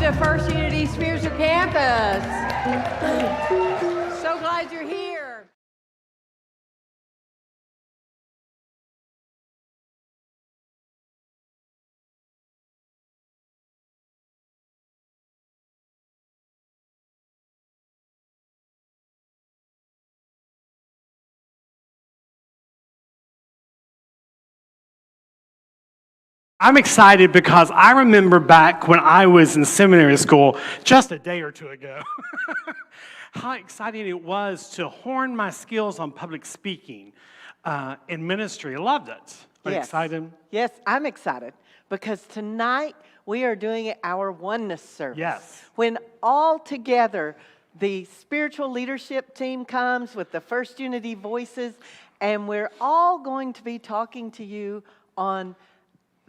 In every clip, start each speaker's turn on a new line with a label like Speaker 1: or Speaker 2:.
Speaker 1: to First Unity Spiritual Campus. So glad you're here.
Speaker 2: I'm excited because I remember back when I was in seminary school just a day or two ago, how exciting it was to hone my skills on public speaking in ministry. I loved it. Are you excited?
Speaker 3: Yes, I'm excited because tonight we are doing our oneness service.
Speaker 2: Yes.
Speaker 3: When all together the spiritual leadership team comes with the First Unity voices, and we're all going to be talking to you on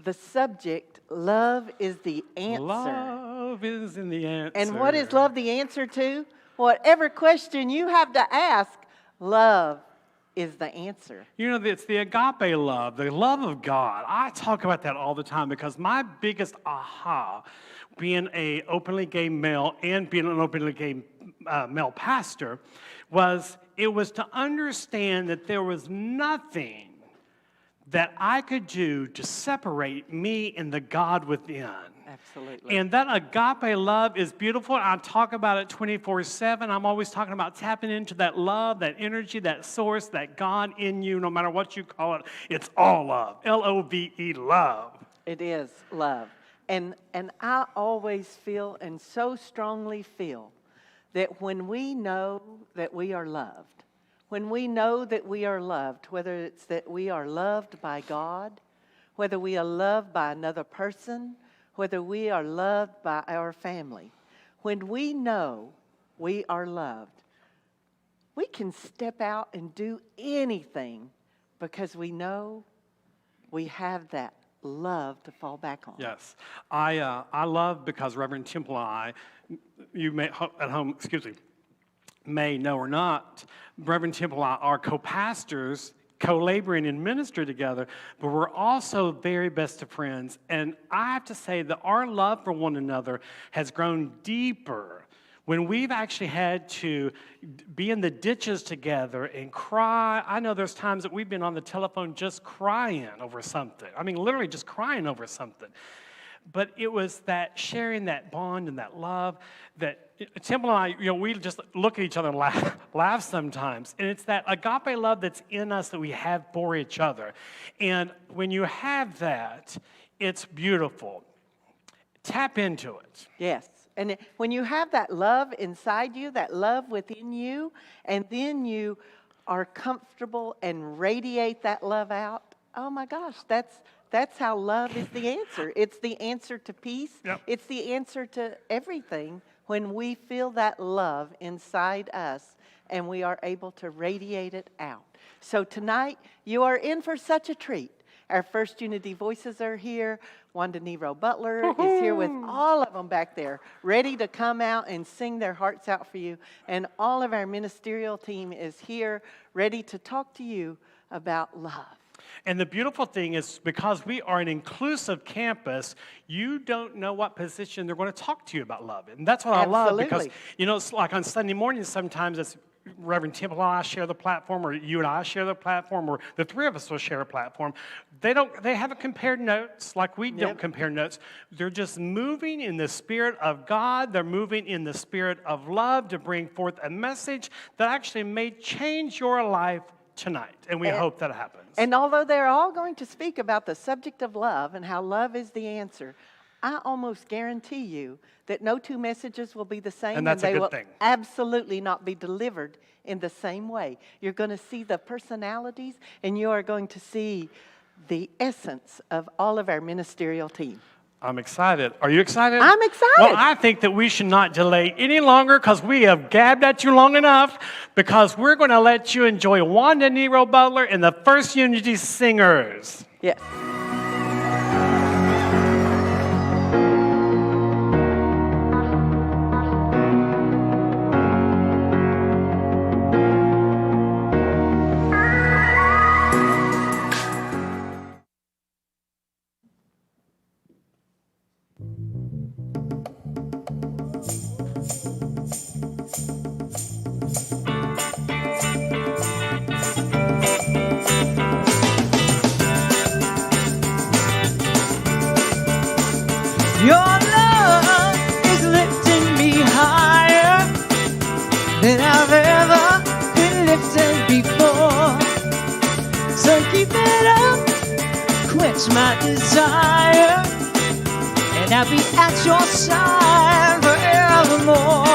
Speaker 3: the subject, love is the answer.
Speaker 2: Love is in the answer.
Speaker 3: And what is love the answer to? Whatever question you have to ask, love is the answer.
Speaker 2: You know, it's the agape love, the love of God. I talk about that all the time because my biggest aha, being an openly gay male and being an openly gay male pastor, was to understand that there was nothing that I could do to separate me and the God within.
Speaker 3: Absolutely.
Speaker 2: And that agape love is beautiful. I talk about it 24/7. I'm always talking about tapping into that love, that energy, that source, that God in you, no matter what you call it. It's all love. L-O-V-E, love.
Speaker 3: It is love. And I always feel and so strongly feel that when we know that we are loved, when we know that we are loved, whether it's that we are loved by God, whether we are loved by another person, whether we are loved by our family, when we know we are loved, we can step out and do anything because we know we have that love to fall back on.
Speaker 2: Yes. I love because Reverend Temple and I, you may at home, may know or not, Reverend Temple and I are co-pastors, co-laboring in ministry together, but we're also very best of friends. And I have to say that our love for one another has grown deeper when we've actually had to be in the ditches together and cry. I know there's times that we've been on the telephone just crying over something. I mean, literally just crying over something. But it was that sharing that bond and that love that Temple and I, we just look at each other and laugh sometimes. And it's that agape love that's in us that we have for each other. And when you have that, it's beautiful. Tap into it.
Speaker 3: Yes. And when you have that love inside you, that love within you, and then you are comfortable and radiate that love out, oh my gosh, that's how love is the answer. It's the answer to peace.
Speaker 2: Yep.
Speaker 3: It's the answer to everything when we feel that love inside us and we are able to radiate it out. So tonight, you are in for such a treat. Our First Unity voices are here. Wanda Nero Butler is here with all of them back there, ready to come out and sing their hearts out for you. And all of our ministerial team is here, ready to talk to you about love.
Speaker 2: And the beautiful thing is, because we are an inclusive campus, you don't know what position they're going to talk to you about love. And that's what I love, because, it's like on Sunday mornings, sometimes it's Reverend Temple and I share the platform, or you and I share the platform, or the three of us will share a platform. They haven't compared notes like we don't compare notes. They're just moving in the Spirit of God. They're moving in the Spirit of love to bring forth a message that actually may change your life tonight, and we hope that happens.
Speaker 3: And although they're all going to speak about the subject of love and how love is the answer, I almost guarantee you that no two messages will be the same,
Speaker 2: and that's
Speaker 3: they
Speaker 2: a good
Speaker 3: will
Speaker 2: thing.
Speaker 3: Absolutely not be delivered in the same way. You're going to see the personalities, and you are going to see the essence of all of our ministerial team.
Speaker 2: I'm excited. Are you excited?
Speaker 3: I'm excited.
Speaker 2: Well, I think that we should not delay any longer, because we have gabbed at you long enough, because we're going to let you enjoy Wanda Nero Butler and the First Unity Singers.
Speaker 3: Yes.
Speaker 4: Your love is lifting me higher than I've ever been lifted before. So keep it up, quench my desire, and I'll be at your side forevermore.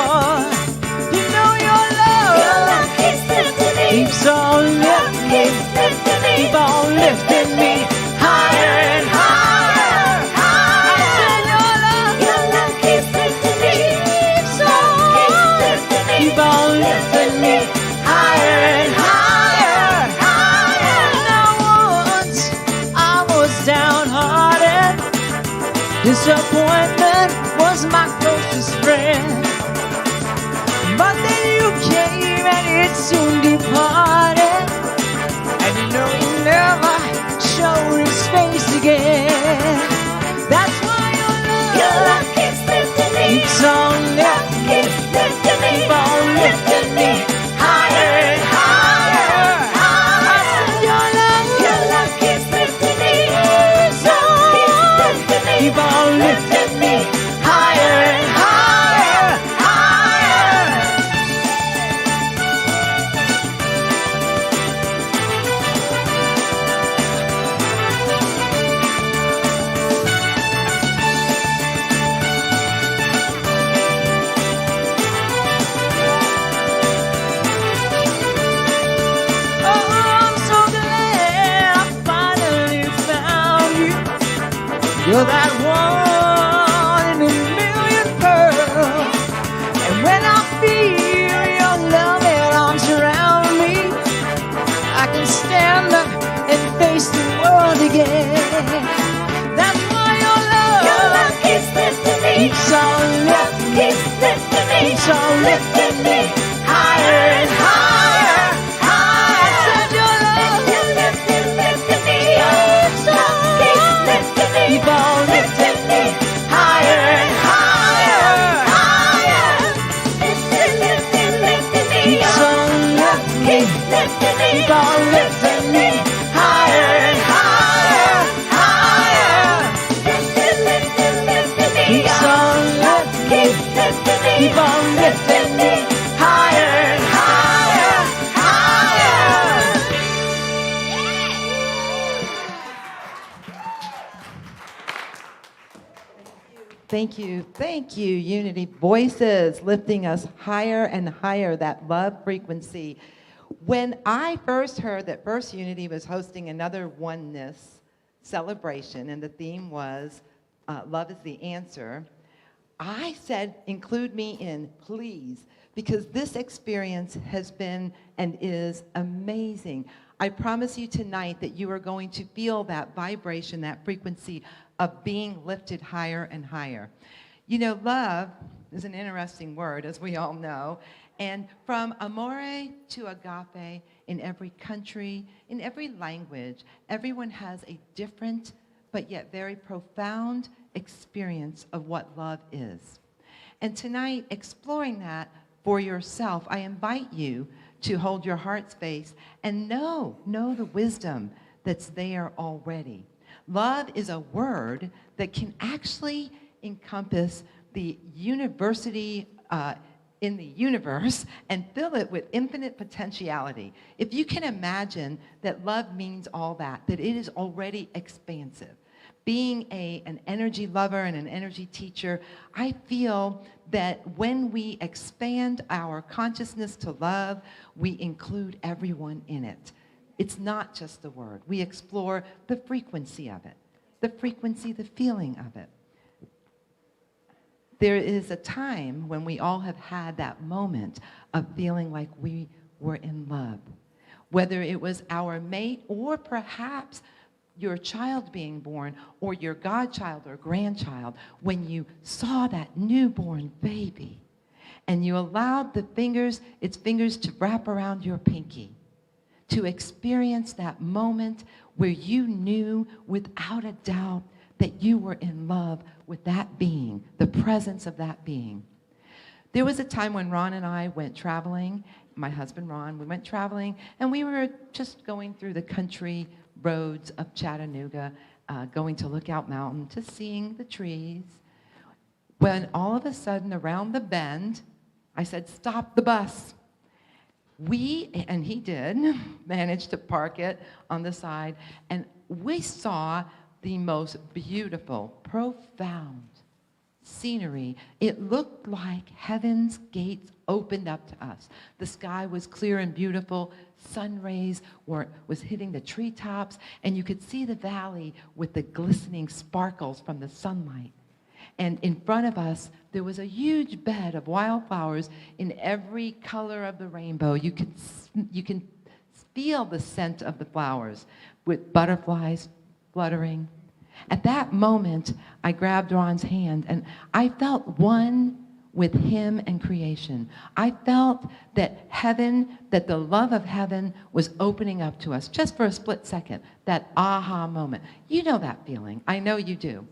Speaker 4: You know your love keeps lifting me, keeps on lifting me, keep on lifting me higher and higher, higher. I said your love keeps lifting me, keeps on, keep on lifting me higher and higher, higher. Now once I was downhearted, disappointment was my closest friend. But then you came and it soon departed, and you know you never showed his face again. That's why your love keeps lifting me, keeps on lifting me, keep on lifting me higher and higher, higher. I said your love keeps lifting me, keeps on, keep on lifting me higher and higher, higher. Oh, I'm so glad I finally found you. You're that one in a million pearls. And when I feel your loving arms around me, I can stand up and face the world again. That's why your love keeps lifting me, keeps on lifting me, keeps on lifting me higher and higher, higher. I said your love lifting me, keeps on, keep on lifting me higher and higher, higher. Keeps on lifting me, keep on lifting me higher and higher, higher. Keeps on lifting me, keep on lifting me higher and higher, higher.
Speaker 5: Thank you, Unity Voices, lifting us higher and higher, that love frequency. When I first heard that First Unity was hosting another Oneness celebration, and the theme was Love is the Answer, I said, include me in, please, because this experience has been and is amazing. I promise you tonight that you are going to feel that vibration, that frequency of being lifted higher and higher. You know, love is an interesting word, as we all know, and from amore to agape, in every country, in every language, everyone has a different but yet very profound experience of what love is. And tonight, exploring that for yourself, I invite you to hold your heart space and know the wisdom that's there already. Love is a word that can actually encompass the university in the universe and fill it with infinite potentiality. If you can imagine that love means all that it is already expansive. Being an energy lover and an energy teacher, I feel that when we expand our consciousness to love, we include everyone in it. It's not just the word. We explore the frequency of it, the frequency, the feeling of it. There is a time when we all have had that moment of feeling like we were in love, whether it was our mate or perhaps your child being born or your godchild or grandchild, when you saw that newborn baby and you allowed its fingers to wrap around your pinky, to experience that moment where you knew without a doubt that you were in love with that being, the presence of that being. There was a time when Ron and I went traveling, my husband Ron, we went traveling, and we were just going through the country roads of Chattanooga, going to Lookout Mountain, just seeing the trees, when all of a sudden around the bend, I said, "Stop the bus." And he did, manage to park it on the side, and we saw the most beautiful, profound scenery. It looked like heaven's gates opened up to us. The sky was clear and beautiful. Sun rays was hitting the treetops, and you could see the valley with the glistening sparkles from the sunlight. And in front of us, there was a huge bed of wildflowers in every color of the rainbow. You can feel the scent of the flowers with butterflies fluttering. At that moment, I grabbed Ron's hand, and I felt one with him and creation. I felt that heaven, that the love of heaven was opening up to us just for a split second, that aha moment. You know that feeling. I know you do.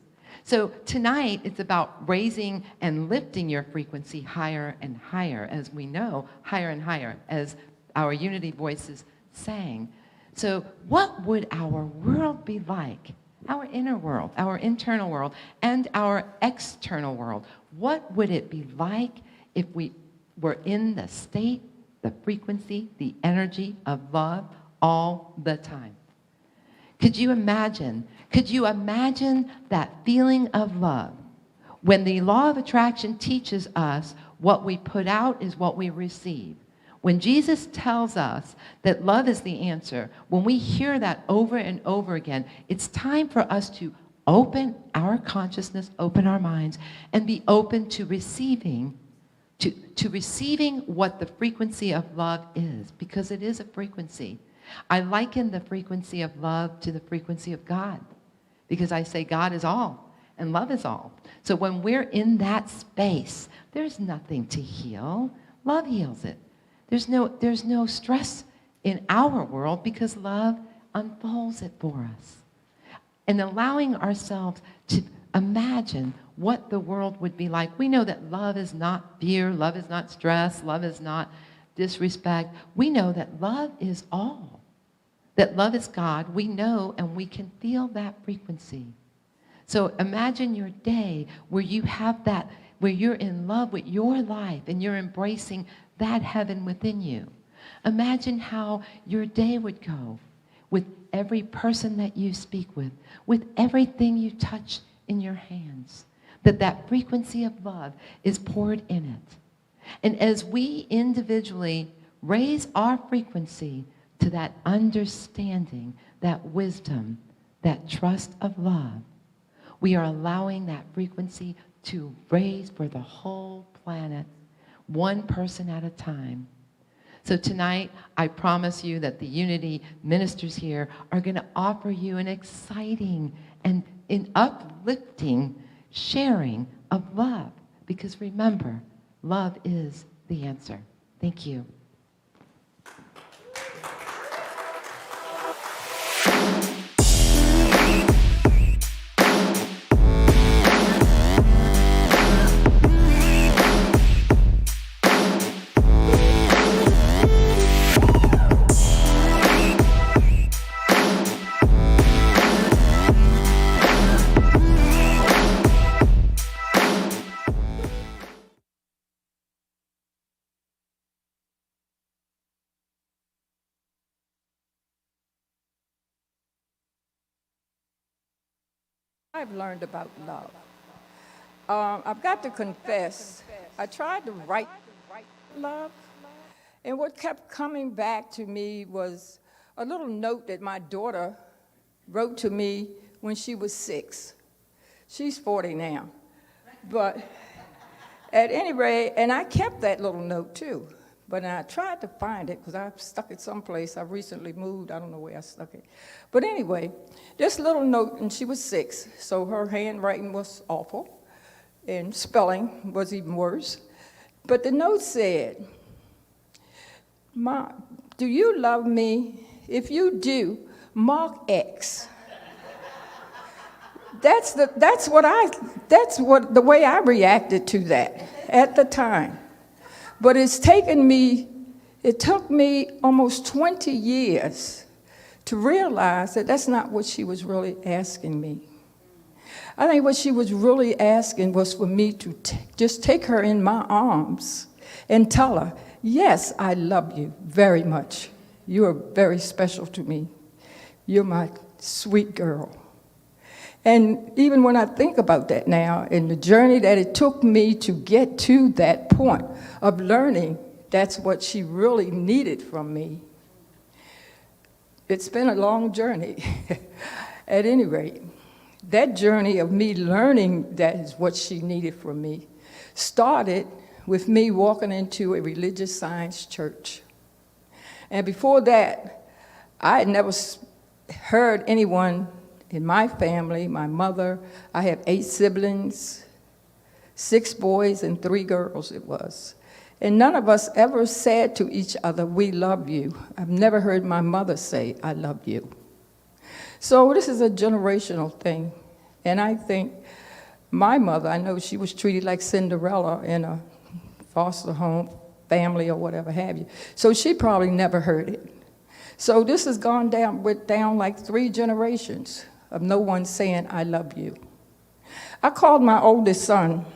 Speaker 5: So tonight, it's about raising and lifting your frequency higher and higher, as we know, higher and higher, as our unity voices sang. So what would our world be like? Our inner world, our internal world, and our external world. What would it be like if we were in the state, the frequency, the energy of love all the time? Could you imagine that feeling of love when the law of attraction teaches us what we put out is what we receive? When Jesus tells us that love is the answer, when we hear that over and over again, it's time for us to open our consciousness, open our minds, and be open to receiving, to receiving what the frequency of love is, because it is a frequency. I liken the frequency of love to the frequency of God, because I say God is all and love is all. So when we're in that space, there's nothing to heal. Love heals it. There's no stress in our world because love unfolds it for us. And allowing ourselves to imagine what the world would be like. We know that love is not fear, love is not stress, love is not disrespect. We know that love is all. That love is God. We know and we can feel that frequency. So imagine your day where you have that, where you're in love with your life and you're embracing that heaven within you. Imagine how your day would go with every person that you speak with everything you touch in your hands, that frequency of love is poured in it. And as we individually raise our frequency to that understanding, that wisdom, that trust of love, we are allowing that frequency to raise for the whole planet, one person at a time. So tonight, I promise you that the Unity ministers here are going to offer you an exciting and an uplifting sharing of love. Because remember, love is the answer. Thank you.
Speaker 6: I've learned about love. I've got to confess, I tried to write love, and what kept coming back to me was a little note that my daughter wrote to me when she was 6. She's 40 now. But at any rate, and I kept that little note too. But I tried to find it because I've stuck it someplace. I recently moved. I don't know where I stuck it. But anyway, this little note, and she was 6, so her handwriting was awful, and spelling was even worse. But the note said, "Mom, do you love me? If you do, mark X." That's the way I reacted to that at the time. But it took me almost 20 years to realize that that's not what she was really asking me. I think what she was really asking was for me to just take her in my arms and tell her, yes, I love you very much. You are very special to me. You're my sweet girl. And even when I think about that now, and the journey that it took me to get to that point of learning, that's what she really needed from me. It's been a long journey. At any rate, that journey of me learning that is what she needed from me started with me walking into a religious science church. And before that, I had never heard anyone in my family, my mother, I have 8 siblings, 6 boys and 3 girls it was. And none of us ever said to each other, we love you. I've never heard my mother say, I love you. So this is a generational thing. And I think my mother, I know she was treated like Cinderella in a foster home, family or whatever have you. So she probably never heard it. So this has gone down like 3 generations of no one saying, I love you. I called my oldest son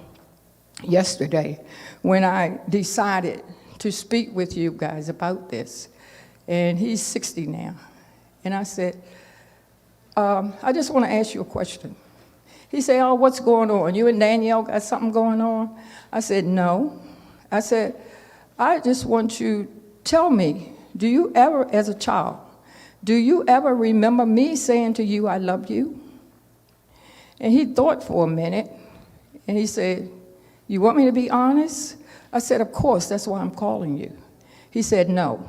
Speaker 6: yesterday when I decided to speak with you guys about this. And he's 60 now. And I said, I just want to ask you a question. He said, oh, what's going on? You and Danielle got something going on? I said, no. I said, I just want you to tell me, do you ever, as a child, do you ever remember me saying to you, I love you? And he thought for a minute, and he said, you want me to be honest? I said, of course, that's why I'm calling you. He said, no,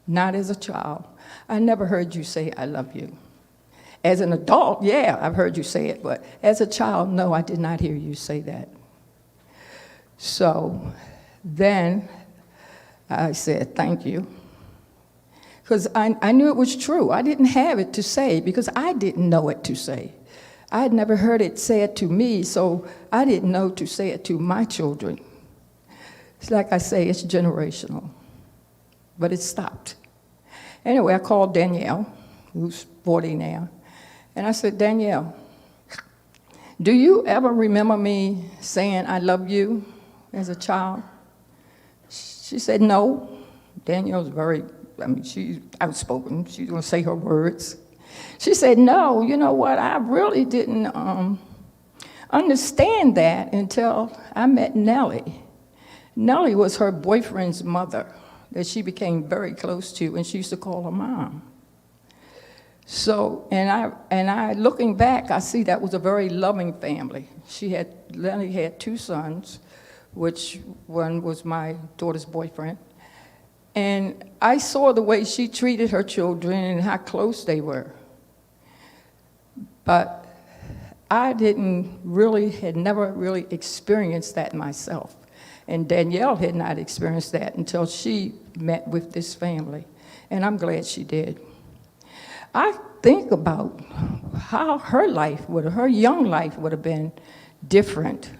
Speaker 6: not as a child. I never heard you say, I love you. As an adult, yeah, I've heard you say it, but as a child, no, I did not hear you say that. So then I said, thank you. Because I knew it was true. I didn't have it to say because I didn't know it to say. I had never heard it said to me, so I didn't know to say it to my children. It's like I say, it's generational. But it stopped. Anyway, I called Danielle, who's 40 now, and I said, Danielle, do you ever remember me saying I love you as a child? She said, no. Danielle's she's outspoken. She's going to say her words. She said, no, you know what? I really didn't understand that until I met Nellie. Nellie was her boyfriend's mother that she became very close to, and she used to call her mom. So, and I looking back, I see that was a very loving family. Nellie had 2 sons, which one was my daughter's boyfriend. And I saw the way she treated her children and how close they were. But I had never really experienced that myself. And Danielle had not experienced that until she met with this family. And I'm glad she did. I think about how her young life would have been different.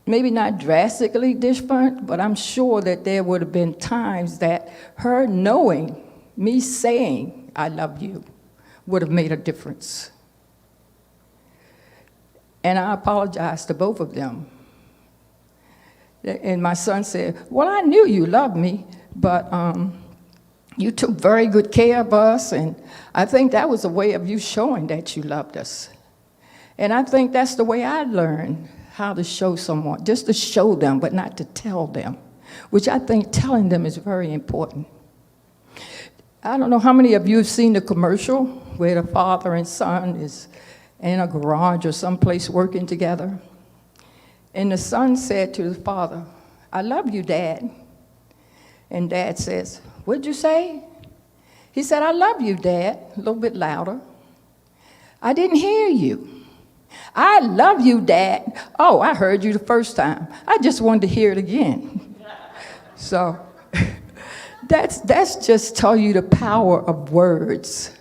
Speaker 6: Maybe not drastically different, but I'm sure that there would have been times that her knowing, me saying, I love you, would have made a difference. And I apologize to both of them. And my son said, well, I knew you loved me, but you took very good care of us, and I think that was a way of you showing that you loved us. And I think that's the way I learned how to show someone, just to show them, but not to tell them, which I think telling them is very important. I don't know how many of you have seen the commercial where the father and son is in a garage or someplace working together. And the son said to the father, I love you, Dad. And Dad says, what'd you say? He said, I love you, Dad, a little bit louder. I didn't hear you. I love you, Dad. Oh, I heard you the first time. I just wanted to hear it again. So that's just tell you the power of words.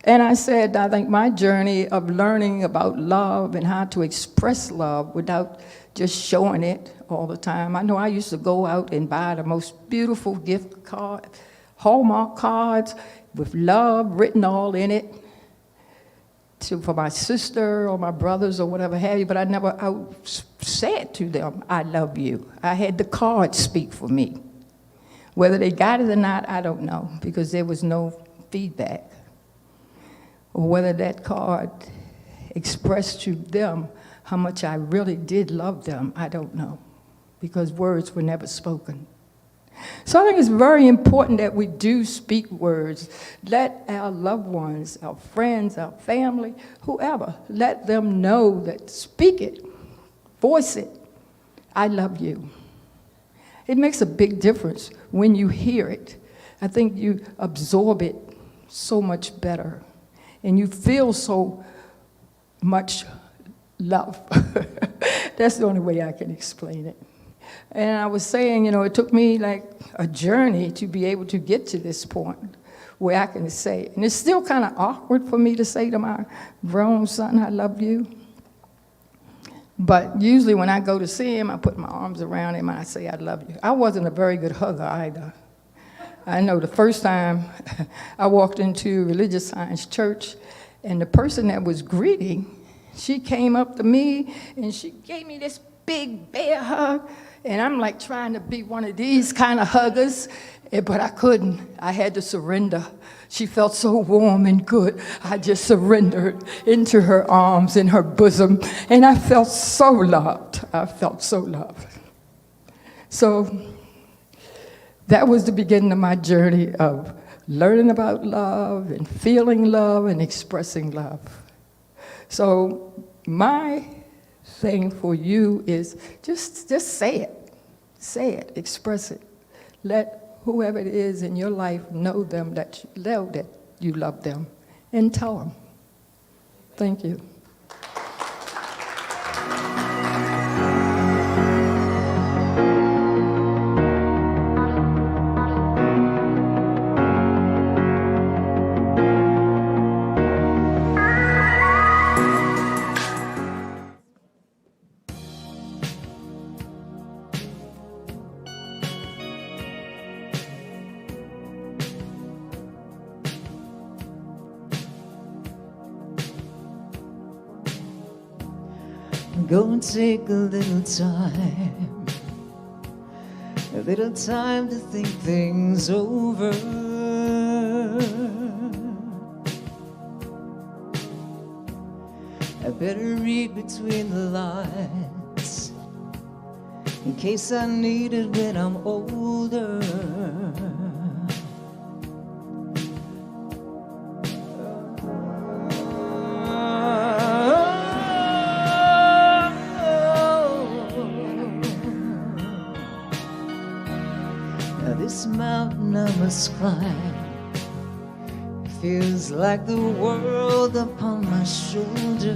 Speaker 6: And I said, I think my journey of learning about love and how to express love without just showing it all the time. I know I used to go out and buy the most beautiful gift card, Hallmark cards with love written all in it. for my sister or my brothers or whatever have you, but I said to them, I love you. I had the cards speak for me. Whether they got it or not, I don't know, because there was no feedback. Or whether that card expressed to them how much I really did love them, I don't know, because words were never spoken. So I think it's very important that we do speak words. Let our loved ones, our friends, our family, whoever, let them know that, speak it, voice it, I love you. It makes a big difference when you hear it. I think you absorb it so much better, and you feel so much love. That's the only way I can explain it. And I was saying, it took me like a journey to be able to get to this point where I can say, and it's still kind of awkward for me to say to my grown son, I love you. But usually when I go to see him, I put my arms around him and I say, I love you. I wasn't a very good hugger either. I know the first time I walked into Religious Science Church, and the person that was greeting, she came up to me and she gave me this big bear hug. And I'm like trying to be one of these kind of huggers, but I couldn't. I had to surrender. She felt so warm and good. I just surrendered into her arms, in her bosom, and I felt so loved. I felt so loved. So that was the beginning of my journey of learning about love and feeling love and expressing love. So my thing for you is just say it. Say it, express it. Let whoever it is in your life know that you love them, and tell them. Thank you.
Speaker 4: Go and take a little time to think things over. I better read between the lines in case I need it when I'm older. This mountain I must climb feels like the world upon my shoulders.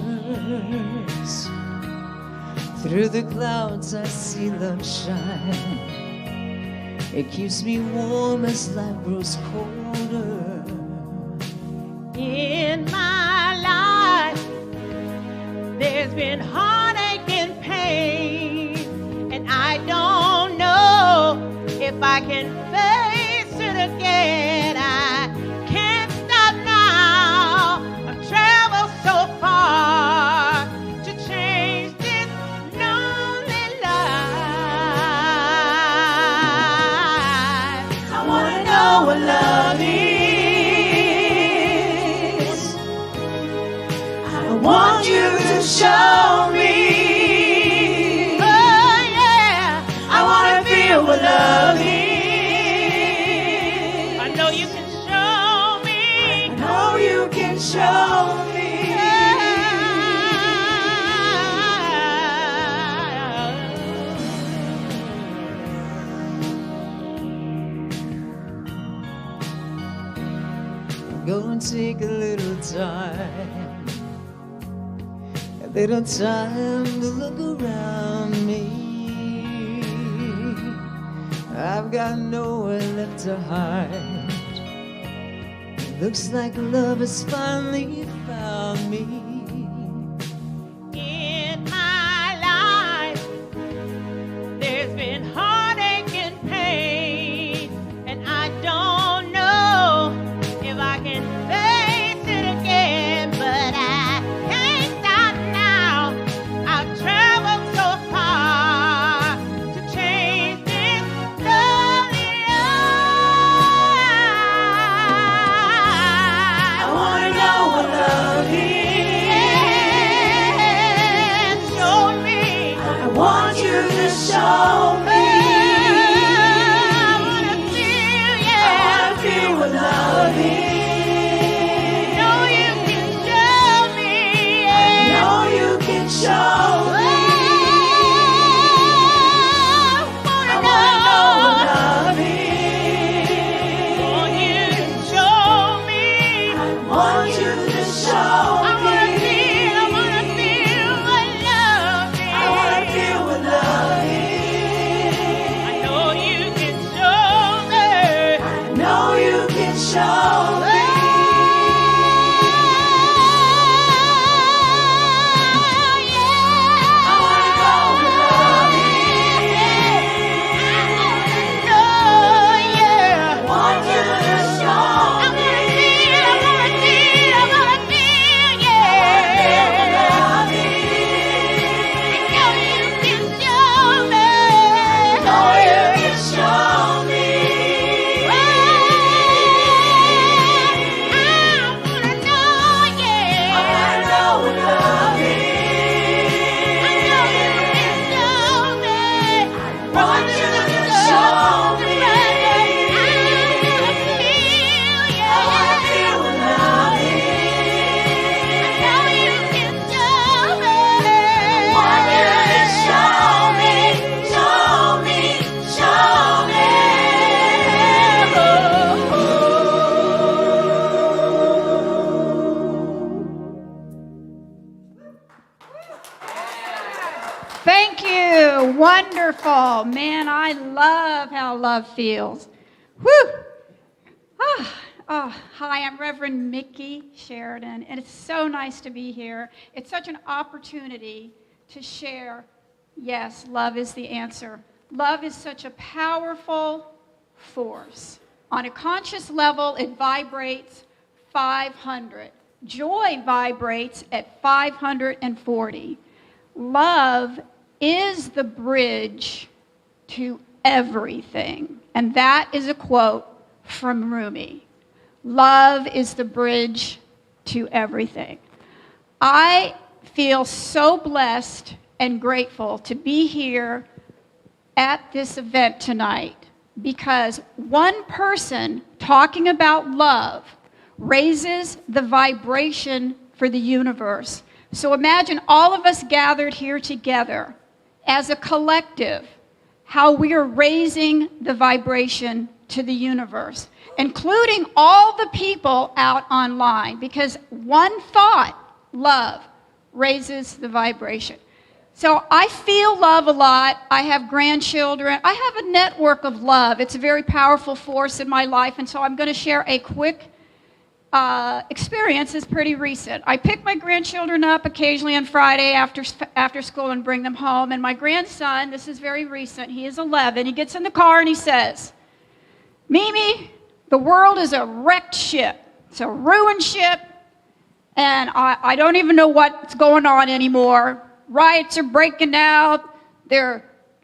Speaker 4: Through the clouds I see love shine. It keeps me warm as life grows colder.
Speaker 1: In my life, there's been heartache and pain, and I don't know if I can face it again. I can't stop now. I've traveled so far to change this lonely life. I want to know what love is. I want you to show me. Oh yeah, I want to feel what love is. I know you can show me. I know you can show me.
Speaker 4: Go and take a little time to look around me. I've got nowhere left to hide. It looks like love has finally found me.
Speaker 1: In my life, there's been heartache and pain, and I don't know if I can face it again, but I
Speaker 7: Thank you. Wonderful. Man, I love how love feels. Whew. Hi, I'm Reverend Mickey Sheridan, and it's so nice to be here. It's such an opportunity to share. Yes, love is the answer. Love is such a powerful force. On a conscious level, it vibrates 500. Joy vibrates at 540. Love is the bridge to everything. And that is a quote from Rumi. Love is the bridge to everything. I feel so blessed and grateful to be here at this event tonight because one person talking about love raises the vibration for the universe. So imagine all of us gathered here together as a collective, how we are raising the vibration to the universe, including all the people out online, because one thought, love, raises the vibration. So I feel love a lot. I have grandchildren. I have a network of love. It's a very powerful force in my life, and so I'm going to share a quick experience. Is pretty recent. I pick my grandchildren up occasionally on Friday after school and bring them home, and my grandson, this is very recent, he is 11, he gets in the car and he says, Mimi, the world is a wrecked ship. It's a ruined ship, and I don't even know what's going on anymore. Riots are breaking out.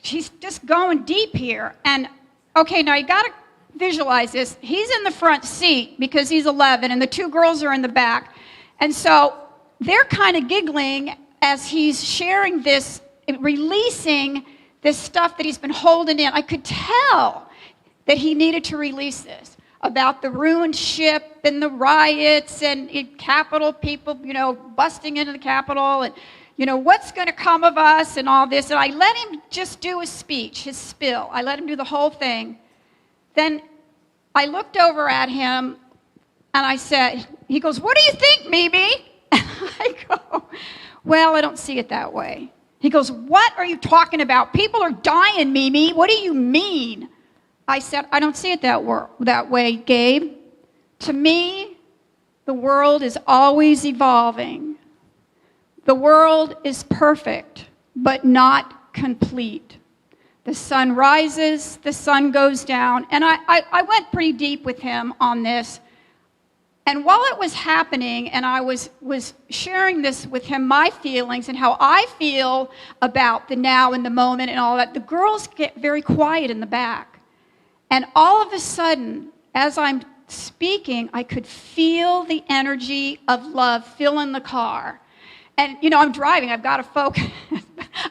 Speaker 7: She's just going deep here. And, okay, now you got to visualize this. He's in the front seat because he's 11, and the two girls are in the back. And so they're kind of giggling as he's sharing this, releasing this stuff that he's been holding in. I could tell that he needed to release this about the ruined ship and the riots and Capitol people, busting into the Capitol and, what's going to come of us and all this. And I let him just do his speech, his spill. I let him do the whole thing. Then I looked over at him and I said, he goes, what do you think, Mimi? And I go, well, I don't see it that way. He goes, what are you talking about? People are dying, Mimi. What do you mean? I said, I don't see it that way, Gabe. To me, the world is always evolving. The world is perfect, but not complete. The sun rises, the sun goes down. And I went pretty deep with him on this. And while it was happening, and I was sharing this with him, my feelings and how I feel about the now and the moment and all that, the girls get very quiet in the back. And all of a sudden, as I'm speaking, I could feel the energy of love filling the car. And, I'm driving. I've got to focus.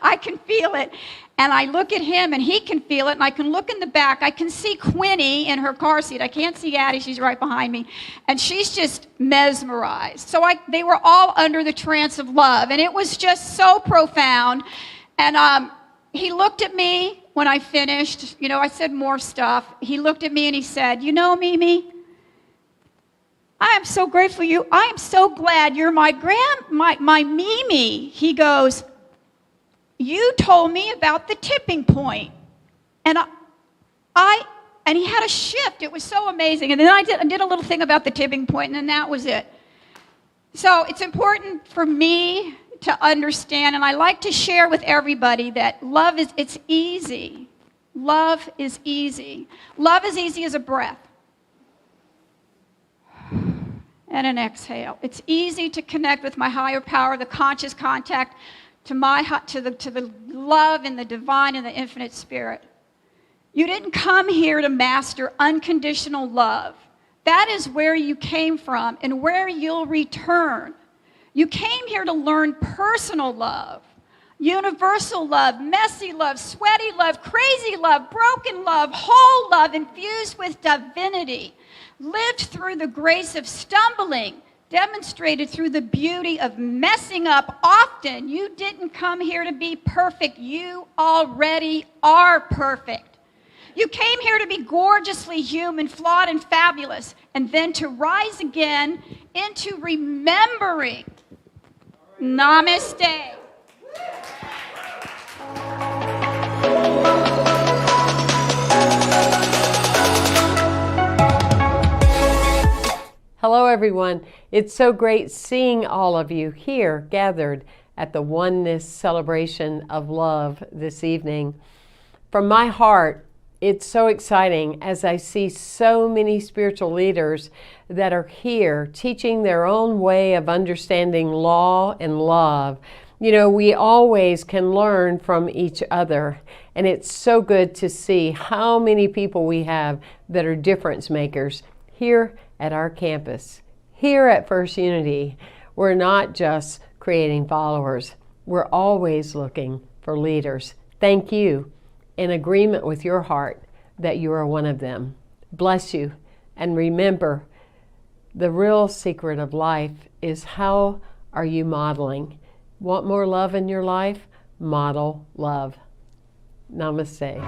Speaker 7: I can feel it. And I look at him, and he can feel it. And I can look in the back. I can see Quinny in her car seat. I can't see Addie. She's right behind me. And she's just mesmerized. So they were all under the trance of love. And it was just so profound. And he looked at me when I finished. I said more stuff. He looked at me, and he said, Mimi, I am so grateful for you. I am so glad you're my Mimi. He goes, you told me about the tipping point. And and he had a shift. It was so amazing. And then I did a little thing about the tipping point, and then that was it. So it's important for me to understand, and I like to share with everybody that love it's easy. Love is easy. Love is easy as a breath and an exhale. It's easy to connect with my higher power, the conscious contact to the love and the divine and the infinite spirit. You didn't come here to master unconditional love. That is where you came from and where you'll return. You came here to learn personal love, universal love, messy love, sweaty love, crazy love, broken love, whole love infused with divinity, lived through the grace of stumbling, demonstrated through the beauty of messing up often. You didn't come here to be perfect. You already are perfect. You came here to be gorgeously human, flawed, and fabulous, and then to rise again into remembering. Namaste.
Speaker 8: Hello, everyone. It's so great seeing all of you here gathered at the Oneness celebration of love this evening. From my heart, it's so exciting as I see so many spiritual leaders that are here teaching their own way of understanding law and love. You know, we always can learn from each other, and it's so good to see how many people we have that are difference makers here at our campus. Here at First Unity, we're not just creating followers. We're always looking for leaders. Thank you, in agreement with your heart, that you are one of them. Bless you, and remember, the real secret of life is how are you modeling? Want more love in your life? Model love. Namaste.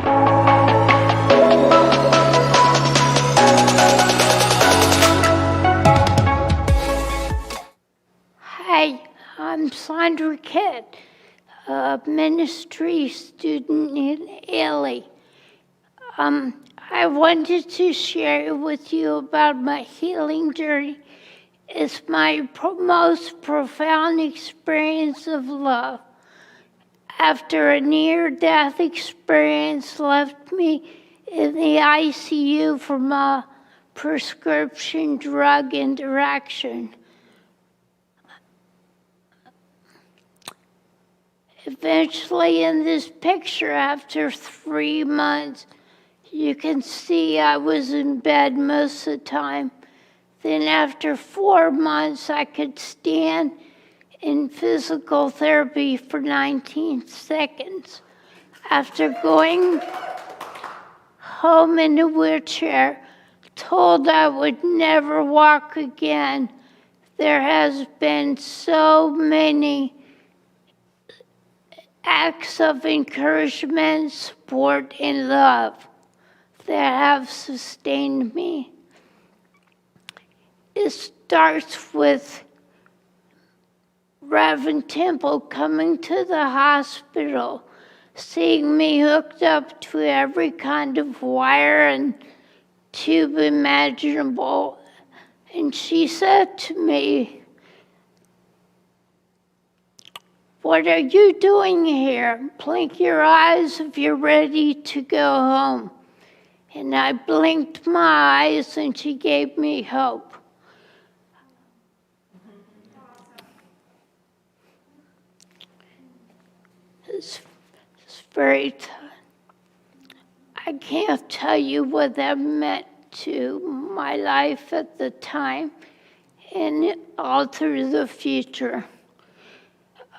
Speaker 9: Hi, I'm Sandra Kidd, a ministry student in Italy. I wanted to share with you about my healing journey. It's my most profound experience of love. After a near-death experience left me in the ICU from a prescription drug interaction. Eventually, in this picture, after 3 months, you can see I was in bed most of the time. Then after 4 months, I could stand in physical therapy for 19 seconds. After going home in a wheelchair, told I would never walk again, there has been so many acts of encouragement, support, and love that have sustained me. It starts with Reverend Temple coming to the hospital, seeing me hooked up to every kind of wire and tube imaginable. And she said to me, "What are you doing here? Blink your eyes if you're ready to go home." And I blinked my eyes and she gave me hope. It's very tough. I can't tell you what that meant to my life at the time and all through the future.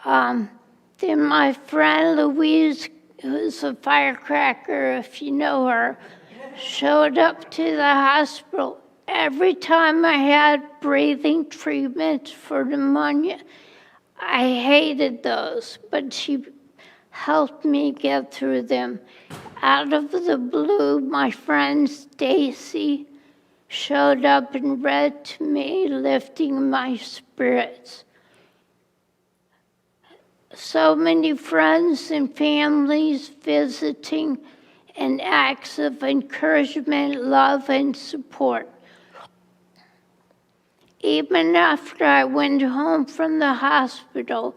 Speaker 9: Then my friend Louise, who's a firecracker, if you know her, showed up to the hospital. Every time I had breathing treatments for pneumonia, I hated those, but she helped me get through them. Out of the blue, my friend Stacy showed up and read to me, lifting my spirits. So many friends and families visiting, and acts of encouragement, love, and support. Even after I went home from the hospital,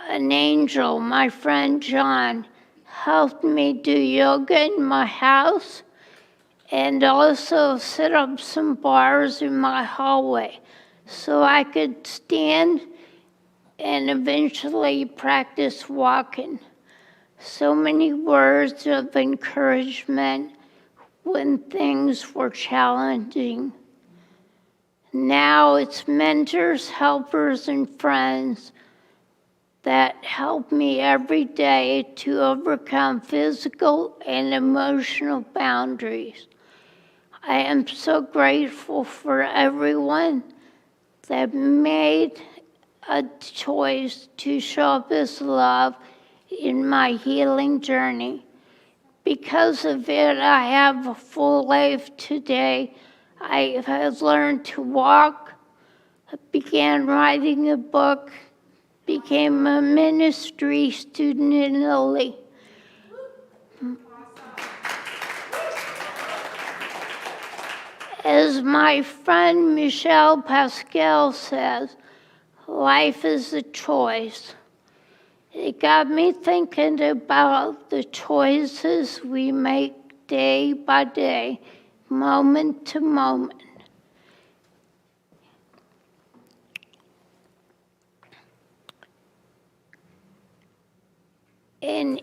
Speaker 9: an angel, my friend John, helped me do yoga in my house and also set up some bars in my hallway so I could stand and eventually practice walking. So many words of encouragement when things were challenging. Now it's mentors, helpers, and friends that help me every day to overcome physical and emotional boundaries. I am so grateful for everyone that made a choice to show this love in my healing journey. Because of it, I have a full life today. I have learned to walk, began writing a book, became a ministry student in Italy. As my friend Michelle Pascal says, life is a choice. It got me thinking about the choices we make day by day, moment to moment. And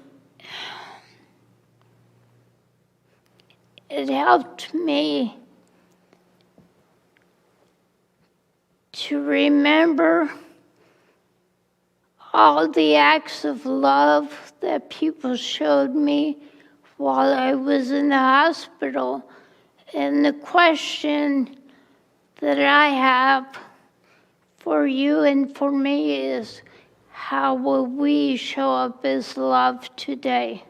Speaker 9: it helped me to remember all the acts of love that people showed me while I was in the hospital. And the question that I have for you and for me is, how will we show up as love today?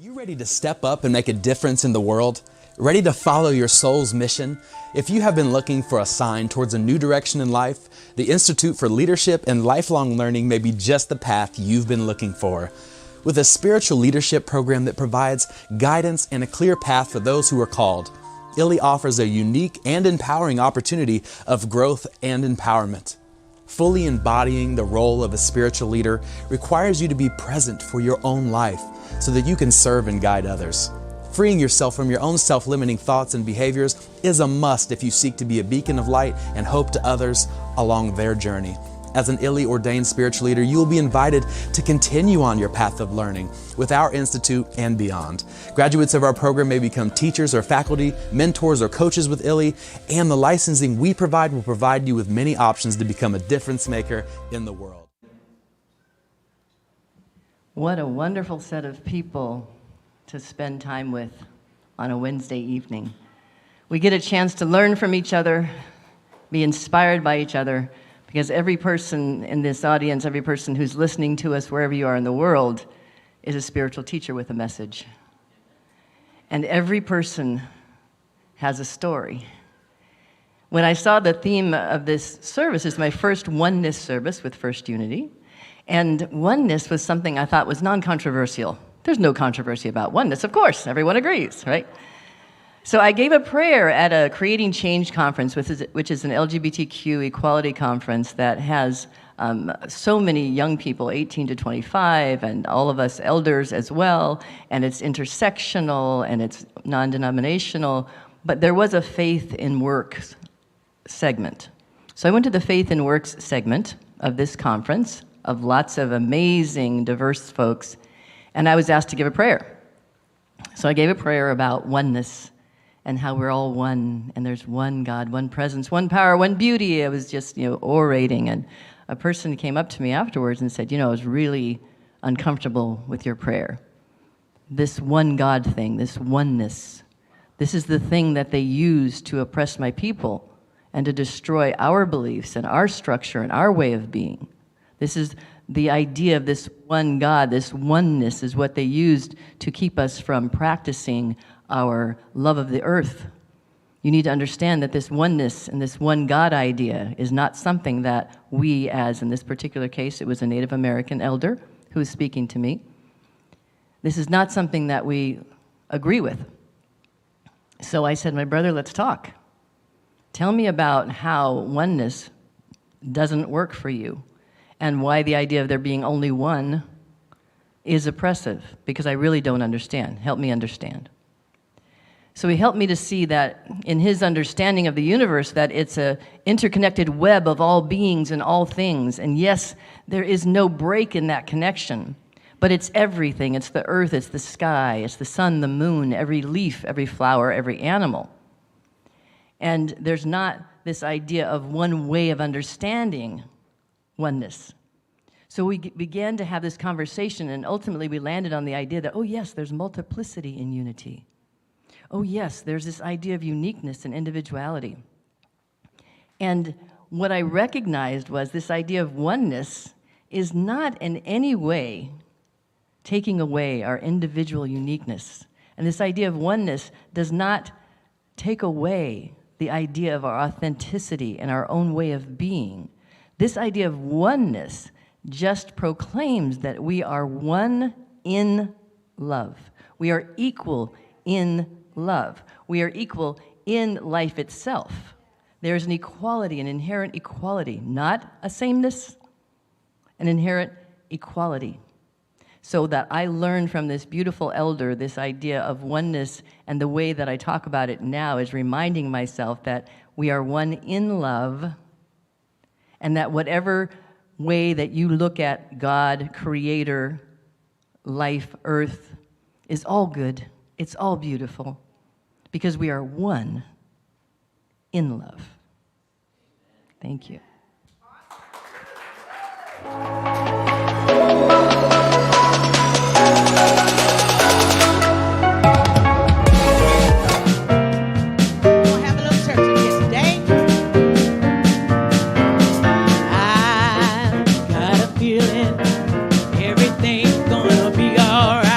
Speaker 10: You ready to step up and make a difference in the world? Ready to follow your soul's mission? If you have been looking for a sign towards a new direction in life, the Institute for Leadership and Lifelong Learning may be just the path you've been looking for. With a spiritual leadership program that provides guidance and a clear path for those who are called, ILLI offers a unique and empowering opportunity of growth and empowerment. Fully embodying the role of a spiritual leader requires you to be present for your own life so that you can serve and guide others. Freeing yourself from your own self-limiting thoughts and behaviors is a must if you seek to be a beacon of light and hope to others along their journey. As an ILLI ordained spiritual leader, you will be invited to continue on your path of learning with our institute and beyond. Graduates of our program may become teachers or faculty, mentors or coaches with ILLI, and the licensing we provide will provide you with many options to become a difference maker in the world.
Speaker 11: What a wonderful set of people to spend time with on a Wednesday evening. We get a chance to learn from each other, be inspired by each other, because every person in this audience, every person who's listening to us wherever you are in the world, is a spiritual teacher with a message. And every person has a story. When I saw the theme of this service, it's my first oneness service with First Unity, and oneness was something I thought was non-controversial. There's no controversy about oneness, of course, everyone agrees, right? So I gave a prayer at a Creating Change conference, which is an LGBTQ equality conference that has so many young people, 18 to 25, and all of us elders as well, and it's intersectional and it's non-denominational, but there was a faith in works segment. So I went to the faith in works segment of this conference of lots of amazing, diverse folks, and I was asked to give a prayer. So I gave a prayer about oneness and how we're all one, and there's one God, one presence, one power, one beauty. I was just, orating, and a person came up to me afterwards and said, I was really uncomfortable with your prayer. This one God thing, this oneness, this is the thing that they use to oppress my people and to destroy our beliefs and our structure and our way of being. This is the idea of this one God, this oneness is what they used to keep us from practicing our love of the earth. You need to understand that this oneness and this one God idea is not something that we, as in this particular case, it was a Native American elder who was speaking to me. This is not something that we agree with. So I said, my brother, let's talk. Tell me about how oneness doesn't work for you and why the idea of there being only one is oppressive, because I really don't understand. Help me understand. So he helped me to see that in his understanding of the universe, that it's an interconnected web of all beings and all things. And yes, there is no break in that connection, but it's everything. It's the earth, it's the sky, it's the sun, the moon, every leaf, every flower, every animal. And there's not this idea of one way of understanding oneness. So we began to have this conversation, and ultimately we landed on the idea that, oh yes, there's multiplicity in unity. Oh yes, there's this idea of uniqueness and individuality. And what I recognized was this idea of oneness is not in any way taking away our individual uniqueness. And this idea of oneness does not take away the idea of our authenticity and our own way of being. This idea of oneness just proclaims that we are one in love. We are equal in love. We are equal in life itself. There's an equality, an inherent equality, not a sameness, an inherent equality. So that I learned from this beautiful elder this idea of oneness, and the way that I talk about it now is reminding myself that we are one in love, and that whatever way that you look at God, Creator, life, earth, is all good. It's all beautiful, because we are one in love. Thank you.
Speaker 1: Everything's gonna be alright.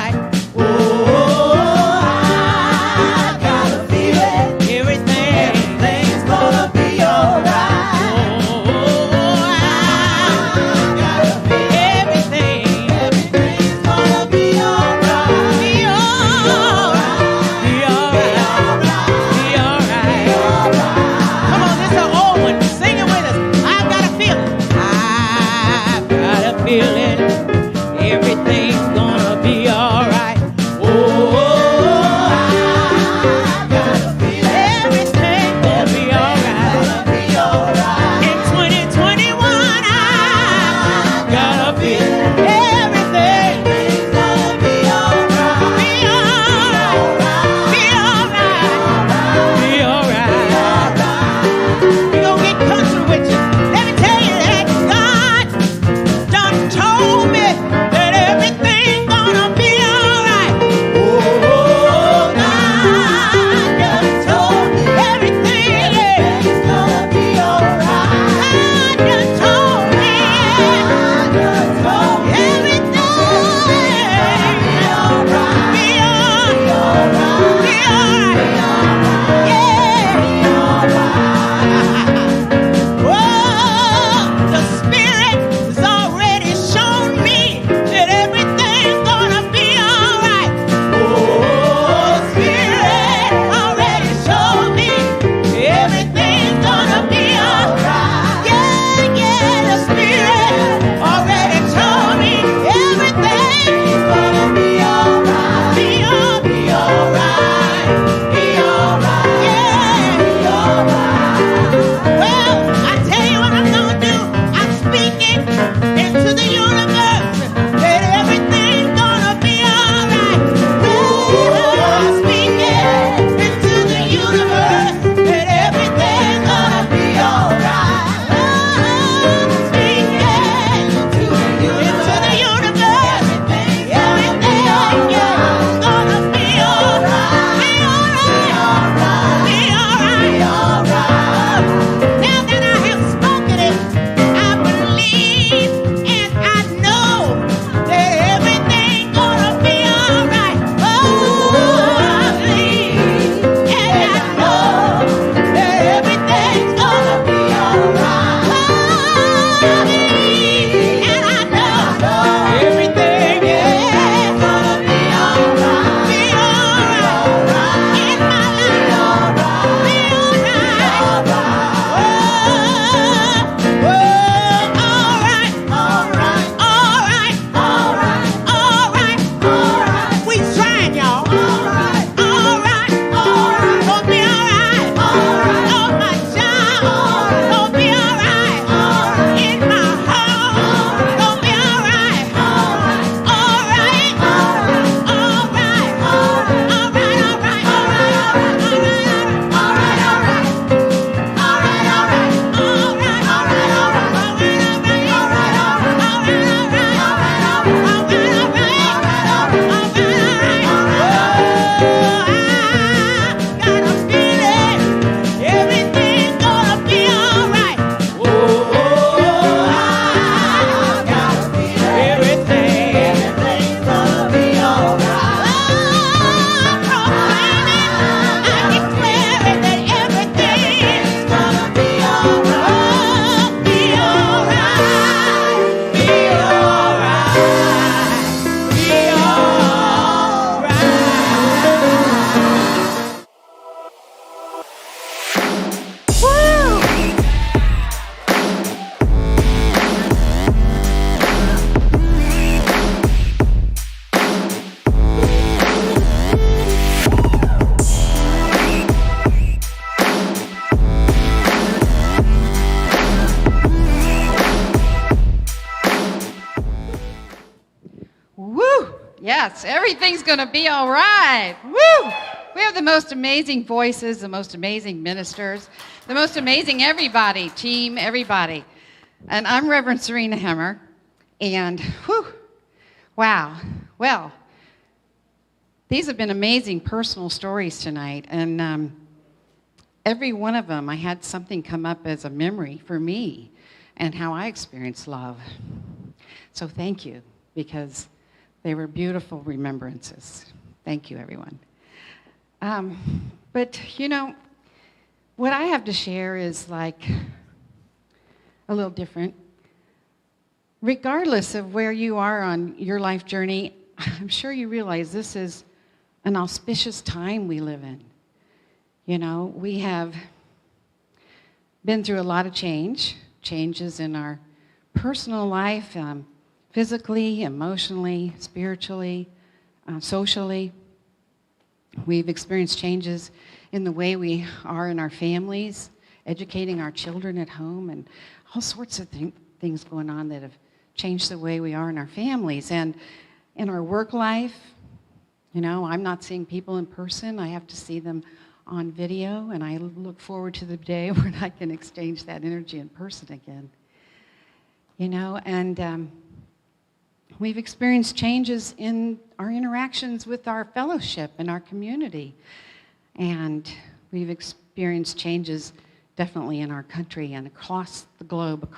Speaker 12: Yes, everything's going to be all right. Woo! We have the most amazing voices, the most amazing ministers, the most amazing everybody, team, everybody. And I'm Reverend Serena Hemmer, and whew, wow. Well, these have been amazing personal stories tonight, and every one of them, I had something come up as a memory for me and how I experienced love. So thank you, because they were beautiful remembrances. Thank you, everyone. But, you know, what I have to share is like a little different. Regardless of where you are on your life journey, I'm sure you realize this is an auspicious time we live in. You know, we have been through a lot of changes in our personal life, physically, emotionally, spiritually, socially. We've experienced changes in the way we are in our families, educating our children at home, and all sorts of things going on that have changed the way we are in our families. And in our work life, you know, I'm not seeing people in person. I have to see them on video, and I look forward to the day when I can exchange that energy in person again. You know, and we've experienced changes in our interactions with our fellowship and our community. And we've experienced changes definitely in our country and across the globe.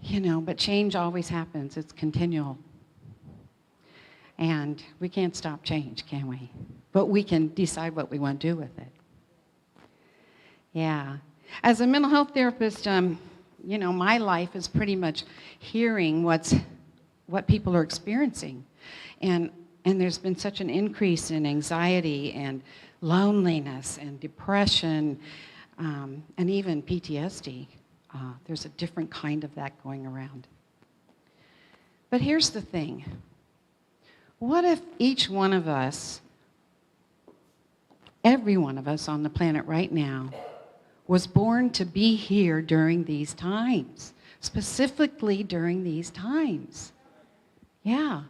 Speaker 12: You know, but change always happens. It's continual. And we can't stop change, can we? But we can decide what we want to do with it. Yeah. As a mental health therapist, you know, my life is pretty much hearing what people are experiencing. And there's been such an increase in anxiety and loneliness and depression and even PTSD. There's a different kind of that going around. But here's the thing. What if each one of us, every one of us on the planet right now, was born to be here during these times, specifically during these times? Yeah,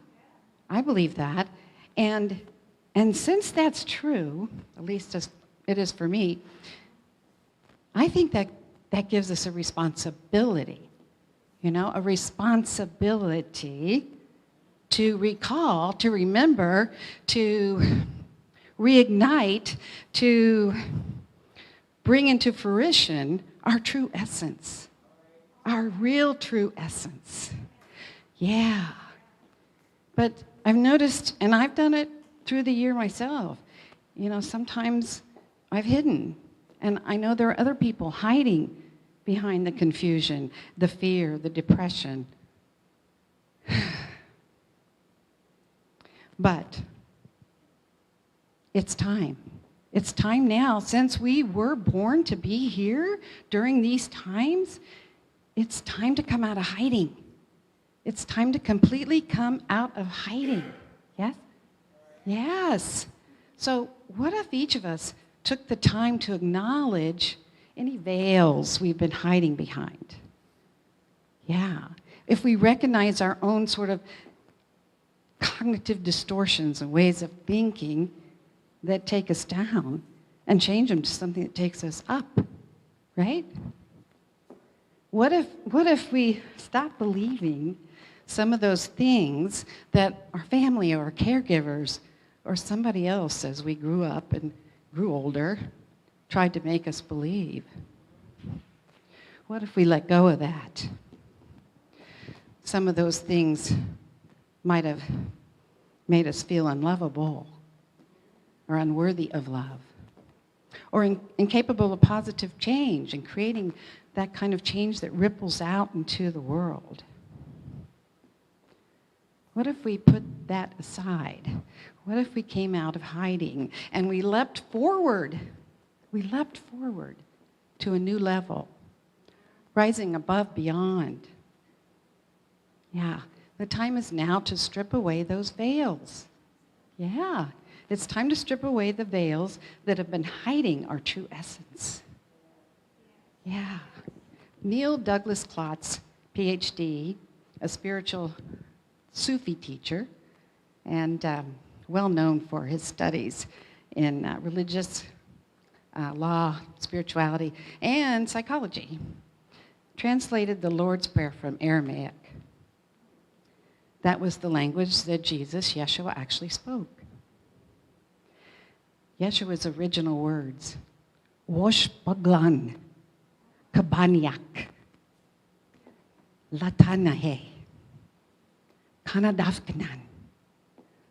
Speaker 12: I believe that. And since that's true, at least as it is for me, I think that gives us a responsibility, you know, a responsibility to recall, to remember, to reignite, to bring into fruition our true essence, our real true essence. Yeah. But I've noticed, and I've done it through the year myself, you know, sometimes I've hidden. And I know there are other people hiding behind the confusion, the fear, the depression. But it's time. It's time now. Since we were born to be here during these times, it's time to come out of hiding. It's time to completely come out of hiding. Yes? Yes. So what if each of us took the time to acknowledge any veils we've been hiding behind? Yeah. If we recognize our own sort of cognitive distortions and ways of thinking that take us down and change them to something that takes us up, right? What if we stop believing some of those things that our family or our caregivers or somebody else as we grew up and grew older tried to make us believe? What if we let go of that? Some of those things might have made us feel unlovable or unworthy of love or incapable of positive change and creating that kind of change that ripples out into the world. What if we put that aside? What if we came out of hiding and we leapt forward? We leapt forward to a new level, rising above, beyond. Yeah, the time is now to strip away those veils. Yeah, it's time to strip away the veils that have been hiding our true essence. Yeah. Neil Douglas Klotz, PhD, a spiritual Sufi teacher and well known for his studies in religious law, spirituality, and psychology. Translated the Lord's Prayer from Aramaic. That was the language that Jesus, Yeshua, actually spoke. Yeshua's original words, Wosh Baglan, Kabanyak, Latanahe, Kanadafkanan,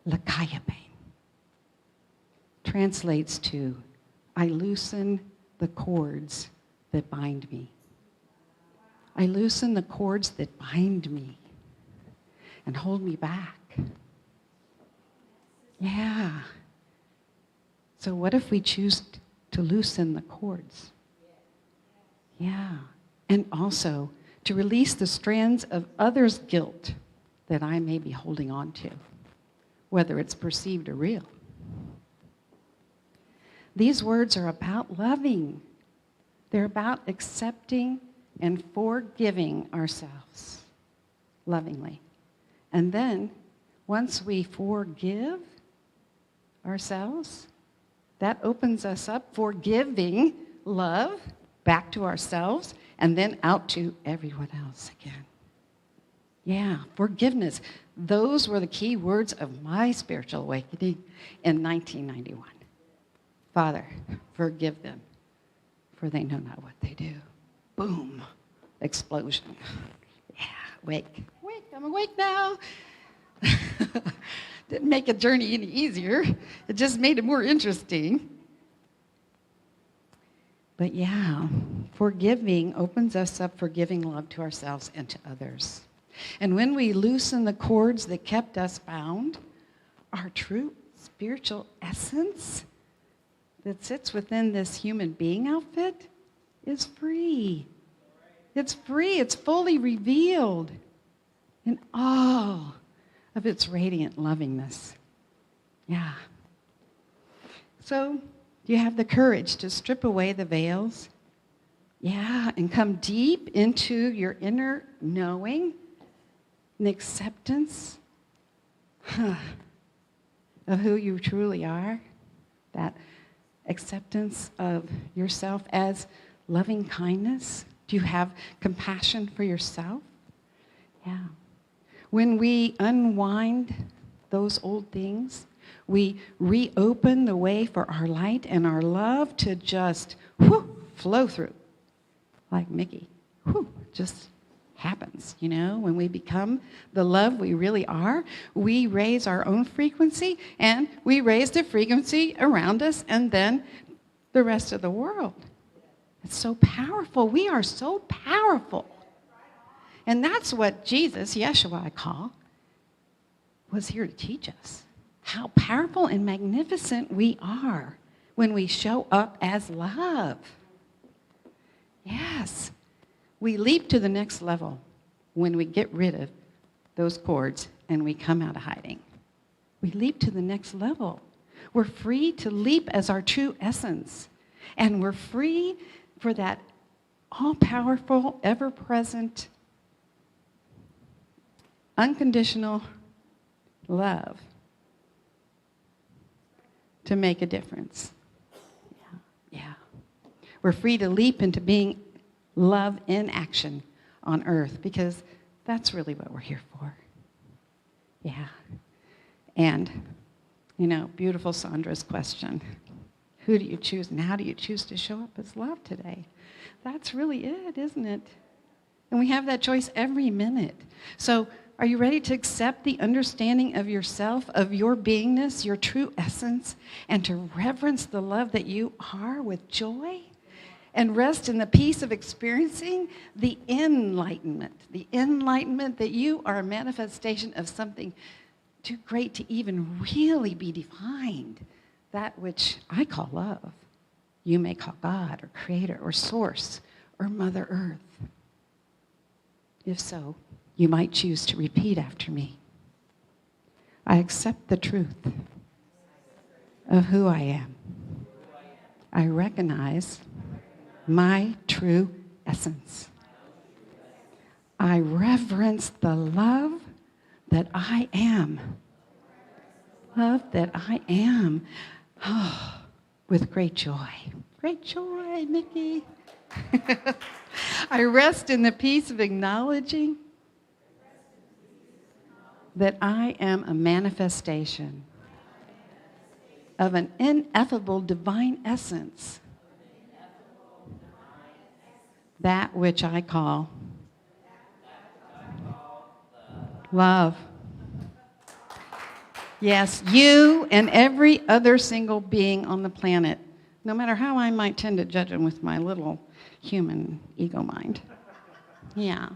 Speaker 12: Lakayabain, translates to, I loosen the cords that bind me. I loosen the cords that bind me and hold me back. Yeah. So what if we choose to loosen the cords? Yeah. And also to release the strands of others' guilt that I may be holding on to, whether it's perceived or real. These words are about loving. They're about accepting and forgiving ourselves lovingly. And then, once we forgive ourselves, that opens us up for giving love back to ourselves and then out to everyone else again. Yeah, forgiveness. Those were the key words of my spiritual awakening in 1991. Father, forgive them, for they know not what they do. Boom, explosion. Yeah, awake, I'm awake now. Didn't make a journey any easier. It just made it more interesting. But yeah, forgiving opens us up for giving love to ourselves and to others. And when we loosen the cords that kept us bound, our true spiritual essence that sits within this human being outfit is free. It's free. It's fully revealed in all of its radiant lovingness. Yeah. So, do you have the courage to strip away the veils? Yeah, and come deep into your inner knowing and acceptance of who you truly are? That acceptance of yourself as loving kindness? Do you have compassion for yourself? Yeah. When we unwind those old things, we reopen the way for our light and our love to just flow through. Like Mickey. Just happens, you know? When we become the love we really are, we raise our own frequency and we raise the frequency around us and then the rest of the world. It's so powerful. We are so powerful. And that's what Jesus, Yeshua I call, was here to teach us. How powerful and magnificent we are when we show up as love. Yes. We leap to the next level when we get rid of those cords and we come out of hiding. We leap to the next level. We're free to leap as our true essence. And we're free for that all-powerful, ever-present, unconditional love to make a difference. Yeah. We're free to leap into being love in action on earth because that's really what we're here for. Yeah. And, you know, beautiful Sandra's question. Who do you choose and how do you choose to show up as love today? That's really it, isn't it? And we have that choice every minute. So are you ready to accept the understanding of yourself, of your beingness, your true essence, and to reverence the love that you are with joy? And rest in the peace of experiencing the enlightenment that you are a manifestation of something too great to even really be defined, that which I call love. You may call God or Creator or Source or Mother Earth. If so, you might choose to repeat after me. I accept the truth of who I am. I recognize my true essence. I reverence the love that I am. Love that I am. Oh, with great joy. Great joy, Nikki. I rest in the peace of acknowledging that I am a manifestation of an ineffable divine essence, that which I call love. Yes, you and every other single being on the planet, no matter how I might tend to judge them with my little human ego mind. Yeah.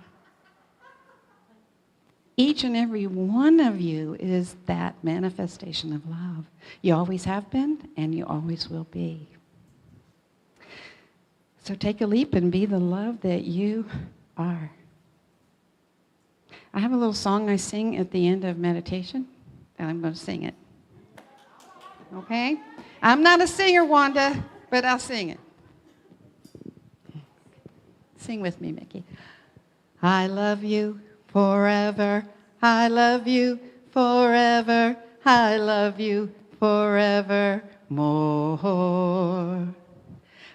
Speaker 12: Each and every one of you is that manifestation of love. You always have been, and you always will be. So take a leap and be the love that you are. I have a little song I sing at the end of meditation, and I'm going to sing it. Okay? I'm not a singer, Wanda, but I'll sing it. Sing with me, Mickey. I love you forever. I love you forever. I love you forever more.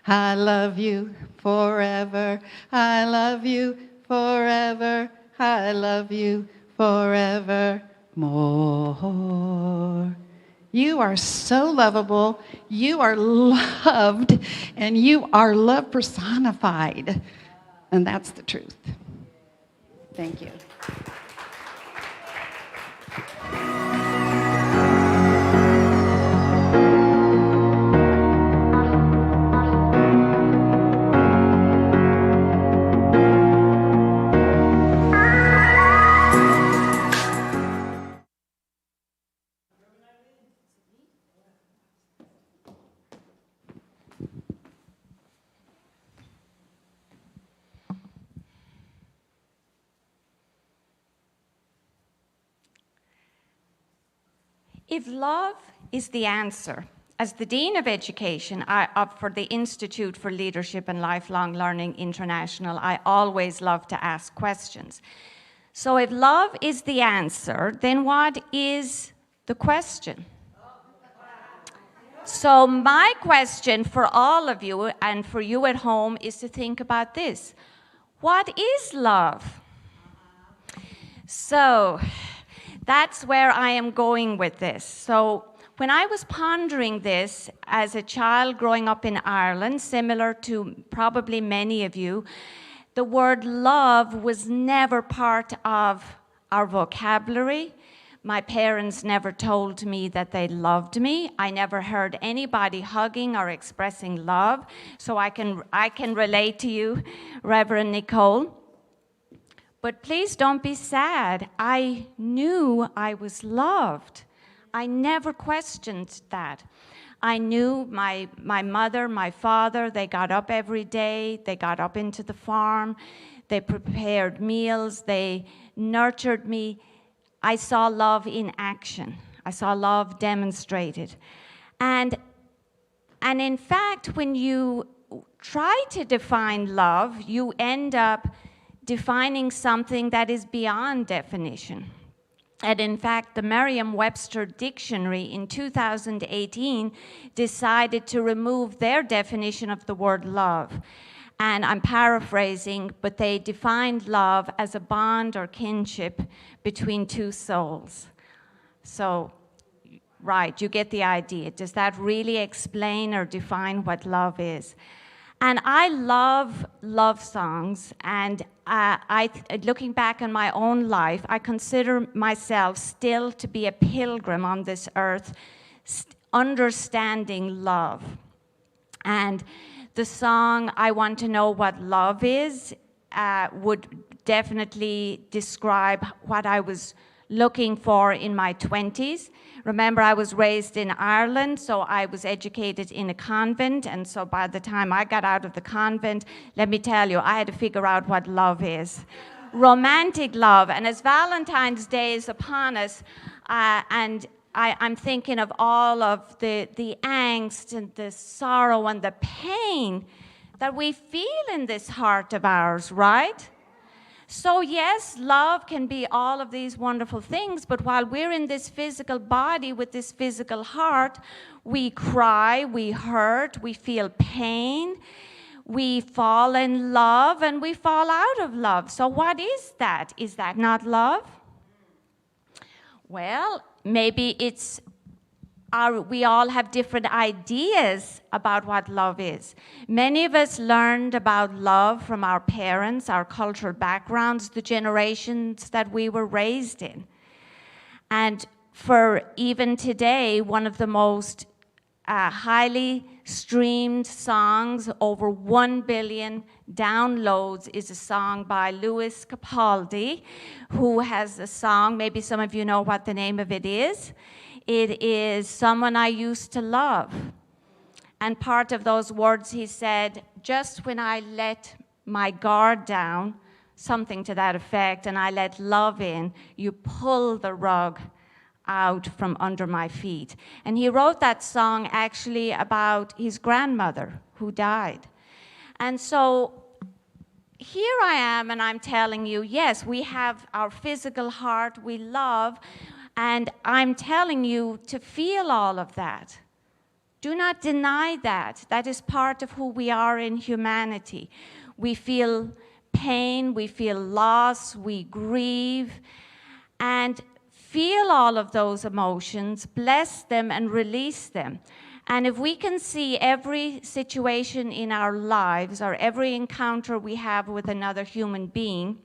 Speaker 12: I love you forever. I love you forever. I love you forever more. You are so lovable. You are loved, and you are love personified. And that's the truth. Thank you.
Speaker 13: If love is the answer, as the Dean of Education for the Institute for Leadership and Lifelong Learning International, I always love to ask questions. So if love is the answer, then what is the question? So my question for all of you and for you at home is to think about this. What is love? So that's where I am going with this. So when I was pondering this as a child growing up in Ireland, similar to probably many of you, the word love was never part of our vocabulary. My parents never told me that they loved me. I never heard anybody hugging or expressing love. So I can relate to you, Reverend Nicole. But please don't be sad. I knew I was loved. I never questioned that. I knew my mother, my father, they got up every day. They got up into the farm. They prepared meals. They nurtured me. I saw love in action. I saw love demonstrated. And in fact, when you try to define love, you end up defining something that is beyond definition. And in fact, the Merriam-Webster Dictionary in 2018 decided to remove their definition of the word love. And I'm paraphrasing, but they defined love as a bond or kinship between two souls. So, right, you get the idea. Does that really explain or define what love is? And I love love songs, and looking back on my own life, I consider myself still to be a pilgrim on this earth, understanding love. And the song, I Want to Know What Love Is, would definitely describe what I was looking for in my 20s. Remember, I was raised in Ireland, so I was educated in a convent, and so by the time I got out of the convent, let me tell you, I had to figure out what love is. Romantic love, and as Valentine's Day is upon us, and I'm thinking of all of the angst and the sorrow and the pain that we feel in this heart of ours, right? So yes, love can be all of these wonderful things, but while we're in this physical body with this physical heart, we cry, we hurt, we feel pain, we fall in love, and we fall out of love. So what is that? Is that not love? Well, maybe we all have different ideas about what love is. Many of us learned about love from our parents, our cultural backgrounds, the generations that we were raised in. And for even today, one of the most highly streamed songs, over 1 billion downloads, is a song by Louis Capaldi, who has a song, maybe some of you know what the name of it is. It is Someone I Used to Love. And part of those words he said, just when I let my guard down, something to that effect, and I let love in, you pull the rug out from under my feet. And he wrote that song actually about his grandmother who died. And so here I am, and I'm telling you, yes, we have our physical heart, we love, and I'm telling you to feel all of that. Do not deny that. That is part of who we are in humanity. We feel pain, we feel loss, we grieve, and feel all of those emotions, bless them, and release them. And if we can see every situation in our lives or every encounter we have with another human being,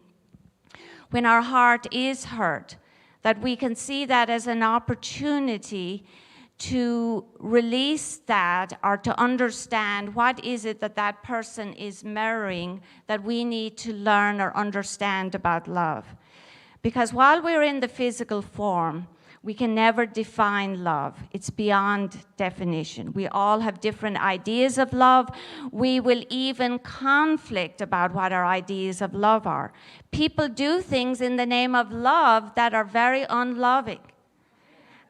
Speaker 13: when our heart is hurt, that we can see that as an opportunity to release that or to understand what is it that that person is mirroring that we need to learn or understand about love. Because while we're in the physical form, we can never define love. It's beyond definition. We all have different ideas of love. We will even conflict about what our ideas of love are. People do things in the name of love that are very unloving.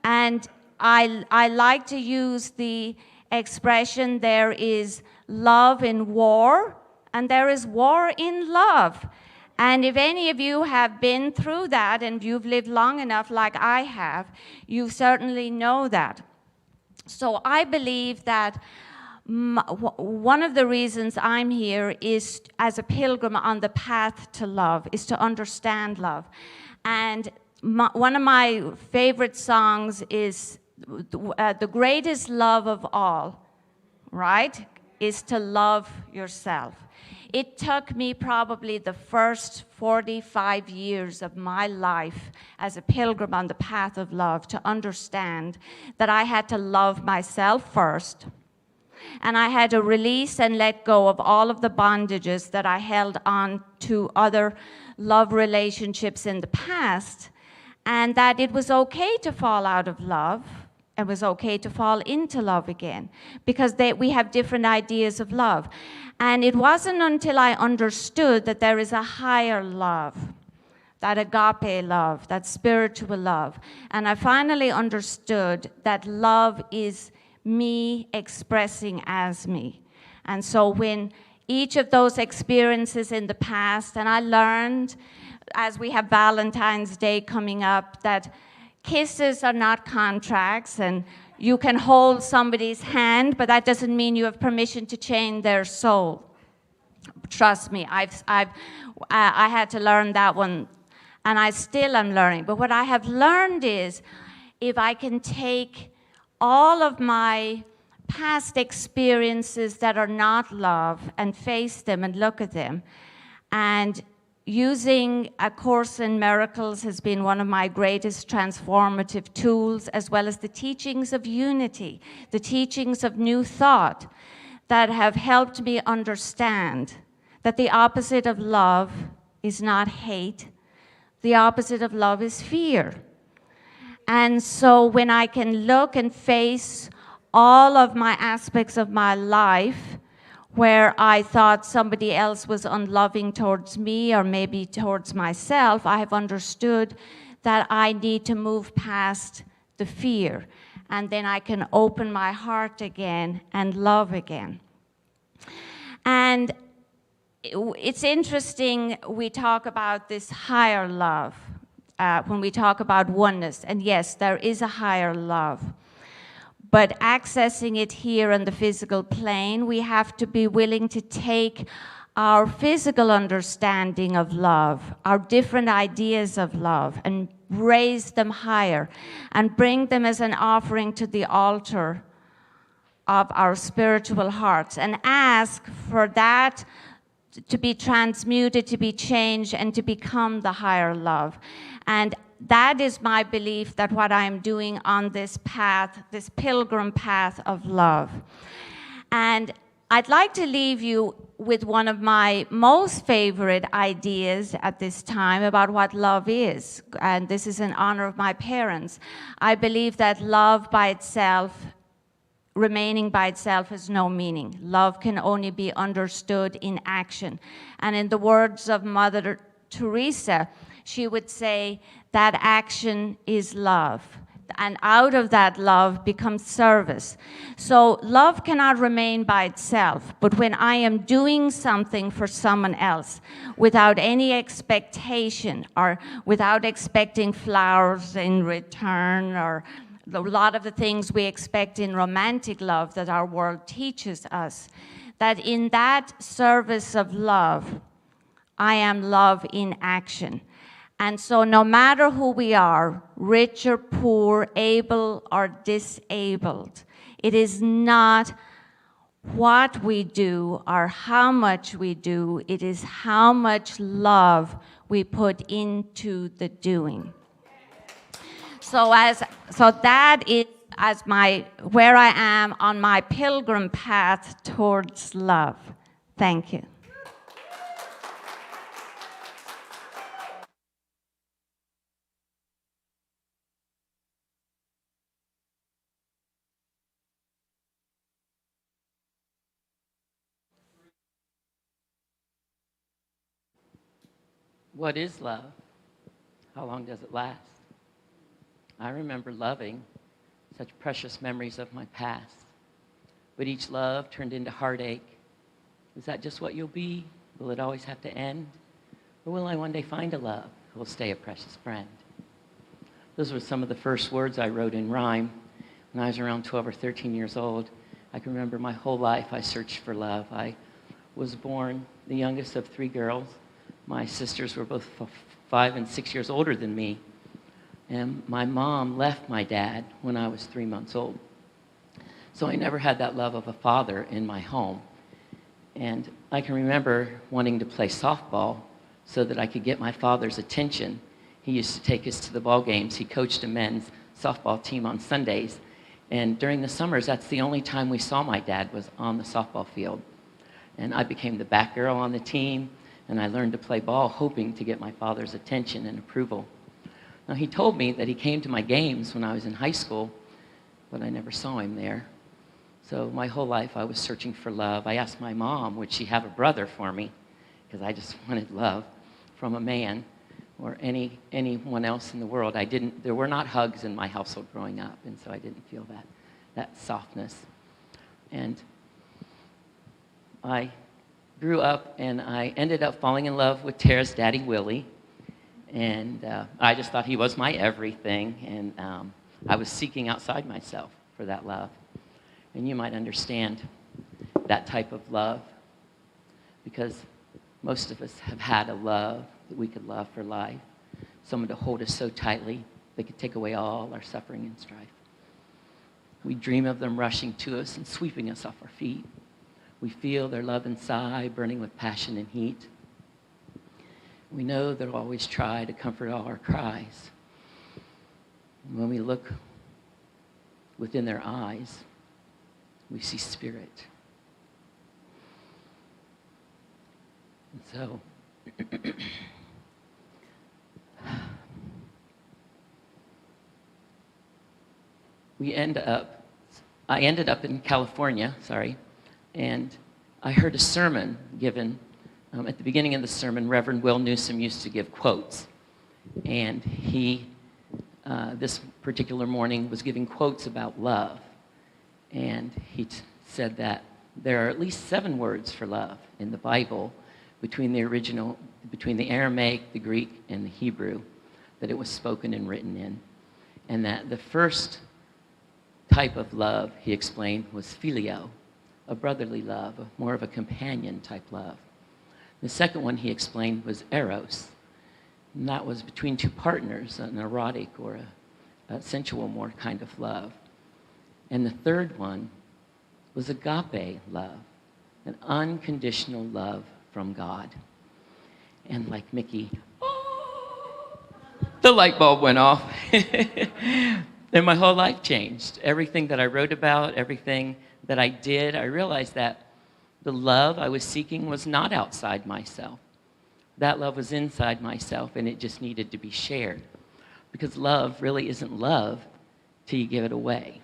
Speaker 13: And I like to use the expression, there is love in war, and there is war in love. And if any of you have been through that and you've lived long enough like I have, you certainly know that. So I believe that one of the reasons I'm here is as a pilgrim on the path to love, is to understand love. And one of my favorite songs is the greatest love of all, right, is to love yourself. It took me probably the first 45 years of my life as a pilgrim on the path of love to understand that I had to love myself first, and I had to release and let go of all of the bondages that I held on to other love relationships in the past, and that it was okay to fall out of love. It was okay to fall into love again, because we have different ideas of love. And it wasn't until I understood that there is a higher love, that agape love, that spiritual love. And I finally understood that love is me expressing as me. And so when each of those experiences in the past, and I learned, as we have Valentine's Day coming up, that kisses are not contracts, and you can hold somebody's hand, but that doesn't mean you have permission to change their soul. Trust me, I had to learn that one, and I still am learning. But what I have learned is, if I can take all of my past experiences that are not love and face them and look at them, and using A Course in Miracles has been one of my greatest transformative tools, as well as the teachings of unity, the teachings of new thought that have helped me understand that the opposite of love is not hate. The opposite of love is fear. And so when I can look and face all of my aspects of my life where I thought somebody else was unloving towards me or maybe towards myself, I have understood that I need to move past the fear, and then I can open my heart again and love again. And it's interesting we talk about this higher love when we talk about oneness. And yes, there is a higher love. But accessing it here on the physical plane, we have to be willing to take our physical understanding of love, our different ideas of love, and raise them higher and bring them as an offering to the altar of our spiritual hearts and ask for that to be transmuted, to be changed, and to become the higher love. And that is my belief that what I'm doing on this path, this pilgrim path of love. And I'd like to leave you with one of my most favorite ideas at this time about what love is. And this is in honor of my parents. I believe that love by itself, remaining by itself, has no meaning. Love can only be understood in action. And in the words of Mother Teresa, she would say that action is love. And out of that love becomes service. So love cannot remain by itself, but when I am doing something for someone else without any expectation or without expecting flowers in return or a lot of the things we expect in romantic love that our world teaches us, that in that service of love, I am love in action. And so no matter who we are, rich or poor, able or disabled, it is not what we do or how much we do, it is how much love we put into the doing. So that is where I am on my pilgrim path towards love. Thank you.
Speaker 14: What is love? How long does it last? I remember loving, such precious memories of my past. But each love turned into heartache. Is that just what you'll be? Will it always have to end? Or will I one day find a love who will stay a precious friend? Those were some of the first words I wrote in rhyme. When I was around 12 or 13 years old, I can remember my whole life I searched for love. I was born the youngest of 3 girls. My sisters were both 5 and 6 years older than me. And my mom left my dad when I was 3 months old. So I never had that love of a father in my home. And I can remember wanting to play softball so that I could get my father's attention. He used to take us to the ball games. He coached a men's softball team on Sundays. And during the summers, that's the only time we saw my dad was on the softball field. And I became the back girl on the team. And I learned to play ball, hoping to get my father's attention and approval. Now, he told me that he came to my games when I was in high school, but I never saw him there. So my whole life, I was searching for love. I asked my mom, would she have a brother for me? Because I just wanted love from a man or anyone else in the world. There were not hugs in my household growing up, and so I didn't feel that softness. And I grew up, and I ended up falling in love with Tara's daddy, Willie. And I just thought he was my everything, and I was seeking outside myself for that love. And you might understand that type of love, because most of us have had a love that we could love for life, someone to hold us so tightly they could take away all our suffering and strife. We dream of them rushing to us and sweeping us off our feet. We feel their love inside, burning with passion and heat. We know they'll always try to comfort all our cries. And when we look within their eyes, we see spirit. And so, I ended up in California, and I heard a sermon given. At the beginning of the sermon, Reverend Will Newsom used to give quotes. And he, this particular morning, was giving quotes about love. And he said that there are at least 7 words for love in the Bible, between the Aramaic, the Greek, and the Hebrew that it was spoken and written in. And that the first type of love, he explained, was filio, a brotherly love, more of a companion type love. The second one he explained was eros, and that was between two partners, an erotic or a sensual more kind of love. And the third one was agape love, an unconditional love from God. And like Mickey, the light bulb went off. And my whole life changed. Everything that I wrote about, everything that I did, I realized that the love I was seeking was not outside myself. That love was inside myself, and it just needed to be shared. Because love really isn't love till you give it away.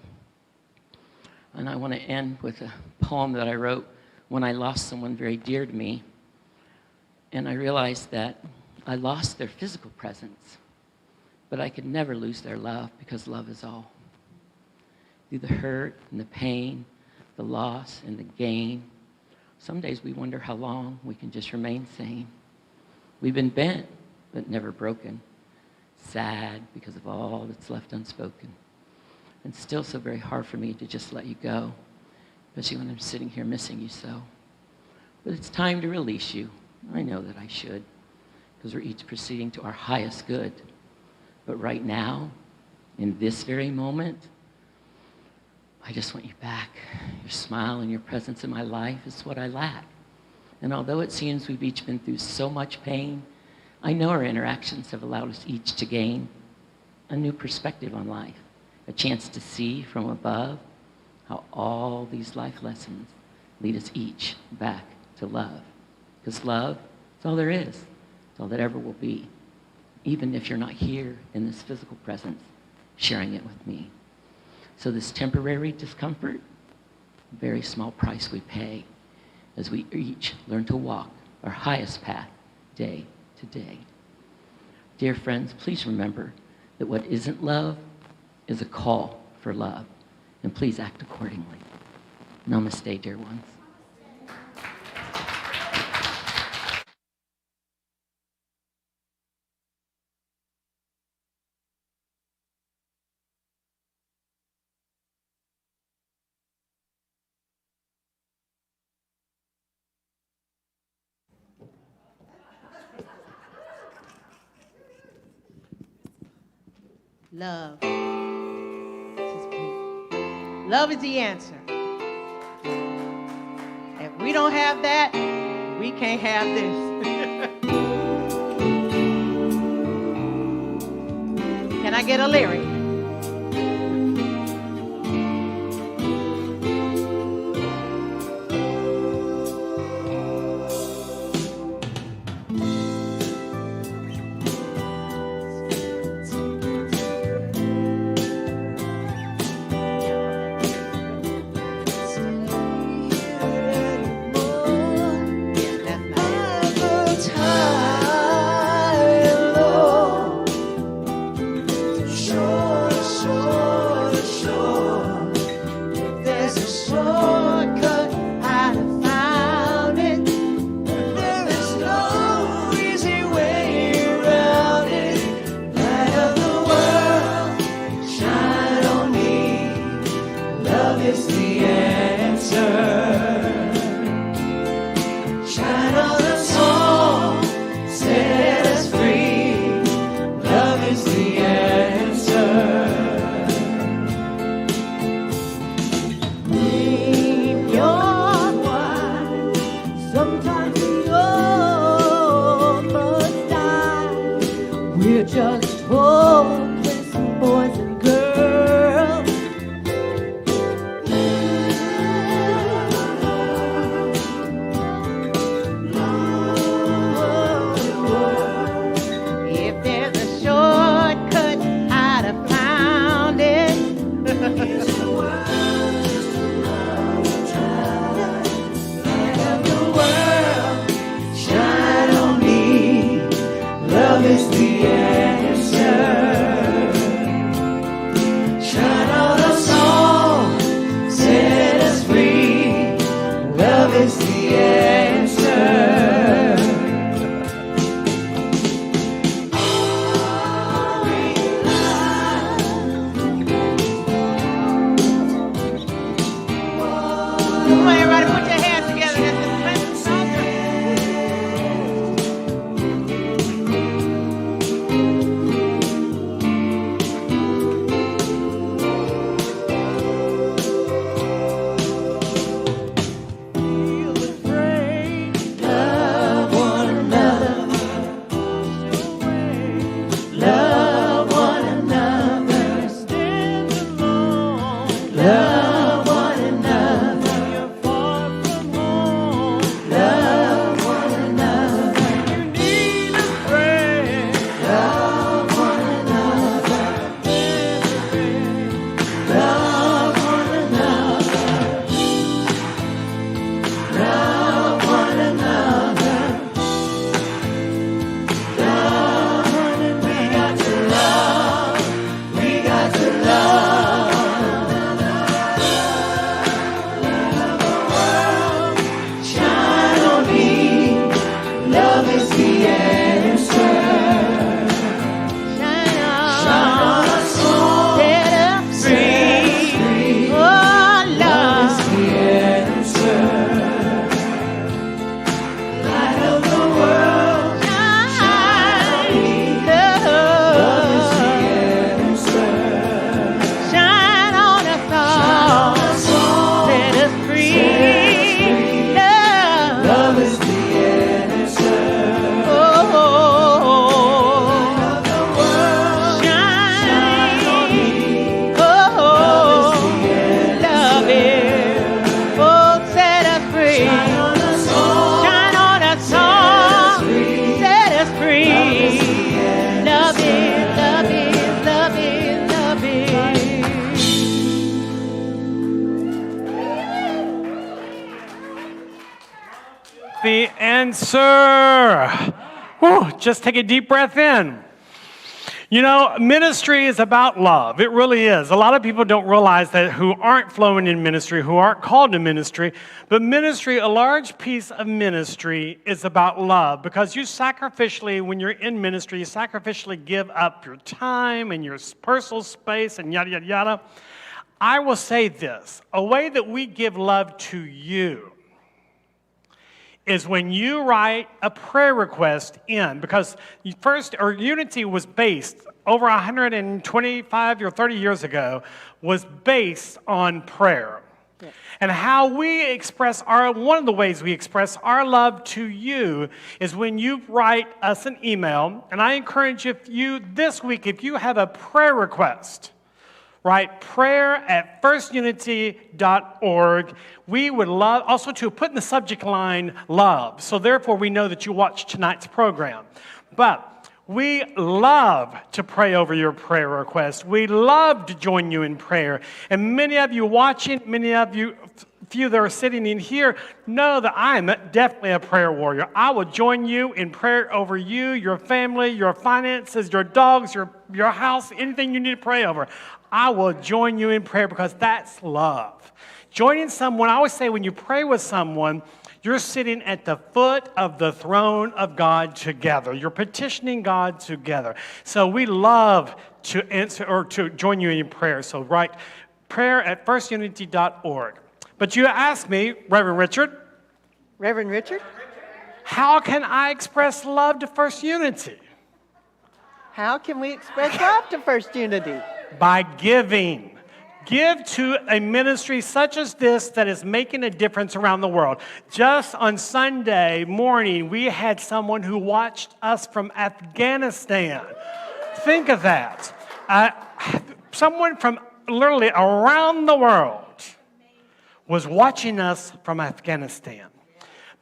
Speaker 14: And I want to end with a poem that I wrote when I lost someone very dear to me. And I realized that I lost their physical presence, but I could never lose their love, because love is all. Through the hurt and the pain, the loss and the gain, some days we wonder how long we can just remain sane. We've been bent, but never broken. Sad because of all that's left unspoken. And still so very hard for me to just let you go, especially when I'm sitting here missing you so. But it's time to release you. I know that I should, because we're each proceeding to our highest good. But right now, in this very moment, I just want you back. Your smile and your presence in my life is what I lack. And although it seems we've each been through so much pain, I know our interactions have allowed us each to gain a new perspective on life, a chance to see from above how all these life lessons lead us each back to love. Because love is all there is. It's all that ever will be. Even if you're not here in this physical presence, sharing it with me. So this temporary discomfort, a very small price we pay as we each learn to walk our highest path day to day. Dear friends, please remember that what isn't love is a call for love. And please act accordingly. Namaste, dear ones.
Speaker 4: Love. Love is the answer. If we don't have that, we can't have this. Can I get a lyric? Love is the answer.
Speaker 2: The answer. Whew, just take a deep breath in. You know, ministry is about love. It really is. A lot of people don't realize that who aren't flowing in ministry, who aren't called to ministry. But ministry, a large piece of ministry is about love, because you sacrificially, when you're in ministry, you sacrificially give up your time and your personal space and yada, yada, yada. I will say this, a way that we give love to you is when you write a prayer request in, because Unity was based over 125 or 30 years ago, was based on prayer. Yeah. And how we express one of the ways we express our love to you is when you write us an email. And I encourage you this week, if you have a prayer request, write prayer@firstunity.org. We would love also to put in the subject line love. So therefore we know that you watched tonight's program. But we love to pray over your prayer request. We love to join you in prayer. And many of you watching, many of you few that are sitting in here know that I am definitely a prayer warrior. I will join you in prayer over you, your family, your finances, your dogs, your house, anything you need to pray over. I will join you in prayer because that's love. Joining someone, I always say when you pray with someone, you're sitting at the foot of the throne of God together. You're petitioning God together. So we love to answer or to join you in prayer. So write prayer@firstunity.org. But you asked me, Reverend Richard.
Speaker 3: Reverend Richard?
Speaker 2: How can I express love to First Unity?
Speaker 3: How can we express love to First Unity?
Speaker 2: By giving. Give to a ministry such as this that is making a difference around the world. Just on Sunday morning, we had someone who watched us from Afghanistan. Think of that. Someone from literally around the world was watching us from Afghanistan.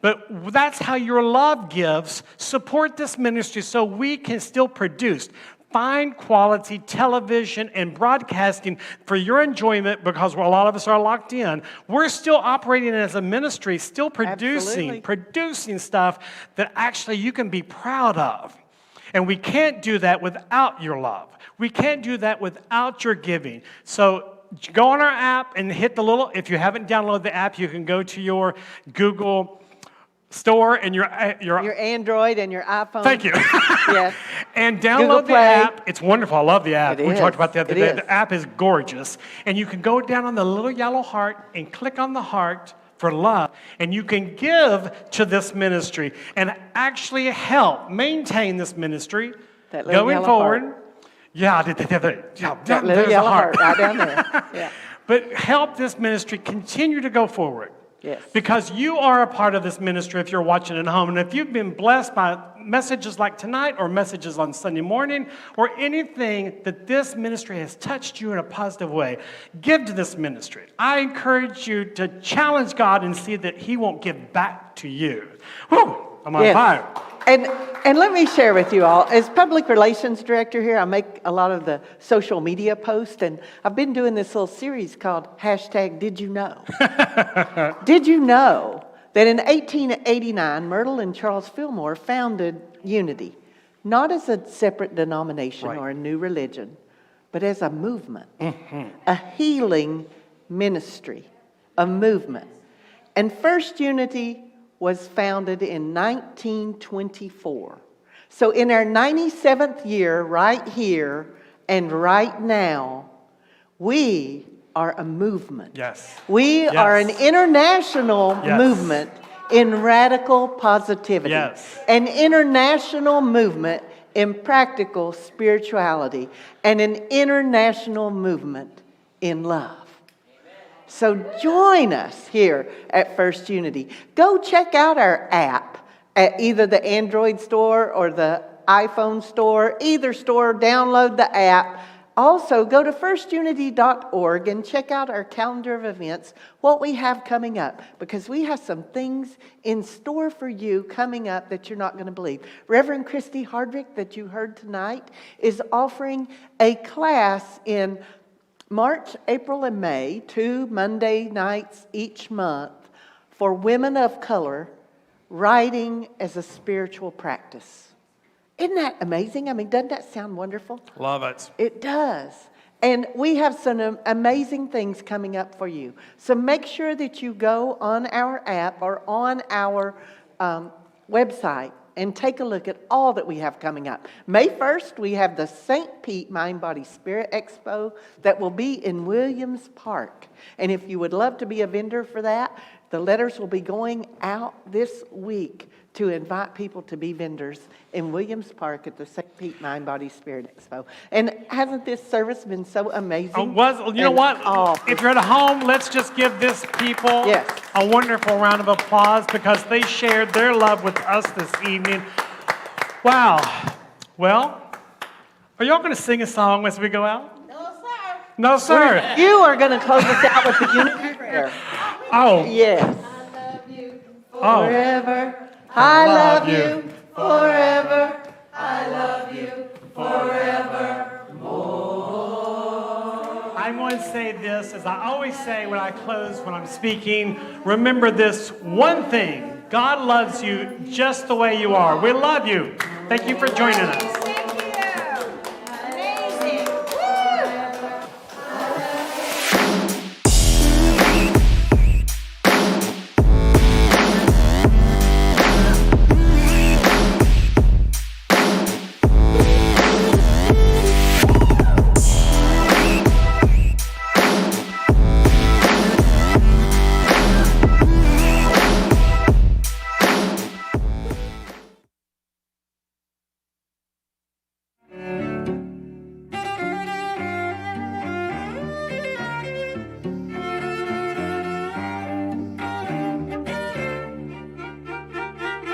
Speaker 2: But that's how your love gives. Support this ministry so we can still produce fine quality television and broadcasting for your enjoyment, because a lot of us are locked in. We're still operating as a ministry, still producing stuff that actually you can be proud of. And we can't do that without your love. We can't do that without your giving. So go on our app and hit the little, if you haven't downloaded the app, you can go to your Google Store and your
Speaker 3: Android and your iPhone.
Speaker 2: Thank you.
Speaker 3: Yes.
Speaker 2: And download the app. It's wonderful. I love the app. We talked about that the other day. The app is gorgeous. And you can go down on the little yellow heart and click on the heart for love. And you can give to this ministry and actually help maintain this ministry going forward.
Speaker 3: Heart.
Speaker 2: Yeah,
Speaker 3: that little yellow heart right down there. Yeah.
Speaker 2: But help this ministry continue to go forward.
Speaker 3: Yes.
Speaker 2: Because you are a part of this ministry if you're watching at home. And if you've been blessed by messages like tonight or messages on Sunday morning or anything that this ministry has touched you in a positive way, give to this ministry. I encourage you to challenge God and see that He won't give back to you. Whew, I'm on fire.
Speaker 3: And let me share with you all, as public relations director here, I make a lot of the social media posts, and I've been doing this little series called #DidYouKnow. Did you know that in 1889, Myrtle and Charles Fillmore founded Unity, not as a separate denomination or a new religion, but as a movement, a healing ministry, a movement. And First Unity was founded in 1924. So in our 97th year, right here and right now, we are a movement.
Speaker 2: Yes.
Speaker 3: We
Speaker 2: Yes.
Speaker 3: are an international
Speaker 2: Yes.
Speaker 3: movement in radical positivity.
Speaker 2: Yes.
Speaker 3: An international movement in practical spirituality. And an international movement in love. So join us here at First Unity. Go check out our app at either the Android store or the iPhone store. Either store, download the app. Also, go to firstunity.org and check out our calendar of events, what we have coming up, because we have some things in store for you coming up that you're not going to believe. Reverend Christy Hardrick, that you heard tonight, is offering a class in March, April, and May, 2 Monday nights each month, for women of color, writing as a spiritual practice. Isn't that amazing? I mean, doesn't that sound wonderful?
Speaker 2: Love it.
Speaker 3: It does. And we have some amazing things coming up for you. So make sure that you go on our app or on our website and take a look at all that we have coming up. May 1st, we have the St. Pete Mind, Body, Spirit Expo that will be in Williams Park. And if you would love to be a vendor for that, the letters will be going out this week to invite people to be vendors in Williams Park at the St. Pete Mind, Body, Spirit Expo. And hasn't this service been so amazing?
Speaker 2: You know what? If you're at home, let's just give this people a wonderful round of applause because they shared their love with us this evening. Wow. Well, are y'all going to sing a song as we go out? No, sir.
Speaker 3: You are going to close us out with the unity prayer.
Speaker 2: Oh.
Speaker 3: Yes. I love you forever. I love you forever. I love you forevermore.
Speaker 2: I'm going to say this, as I always say when I close, when I'm speaking. Remember this one thing. God loves you just the way you are. We love you. Thank you for joining us.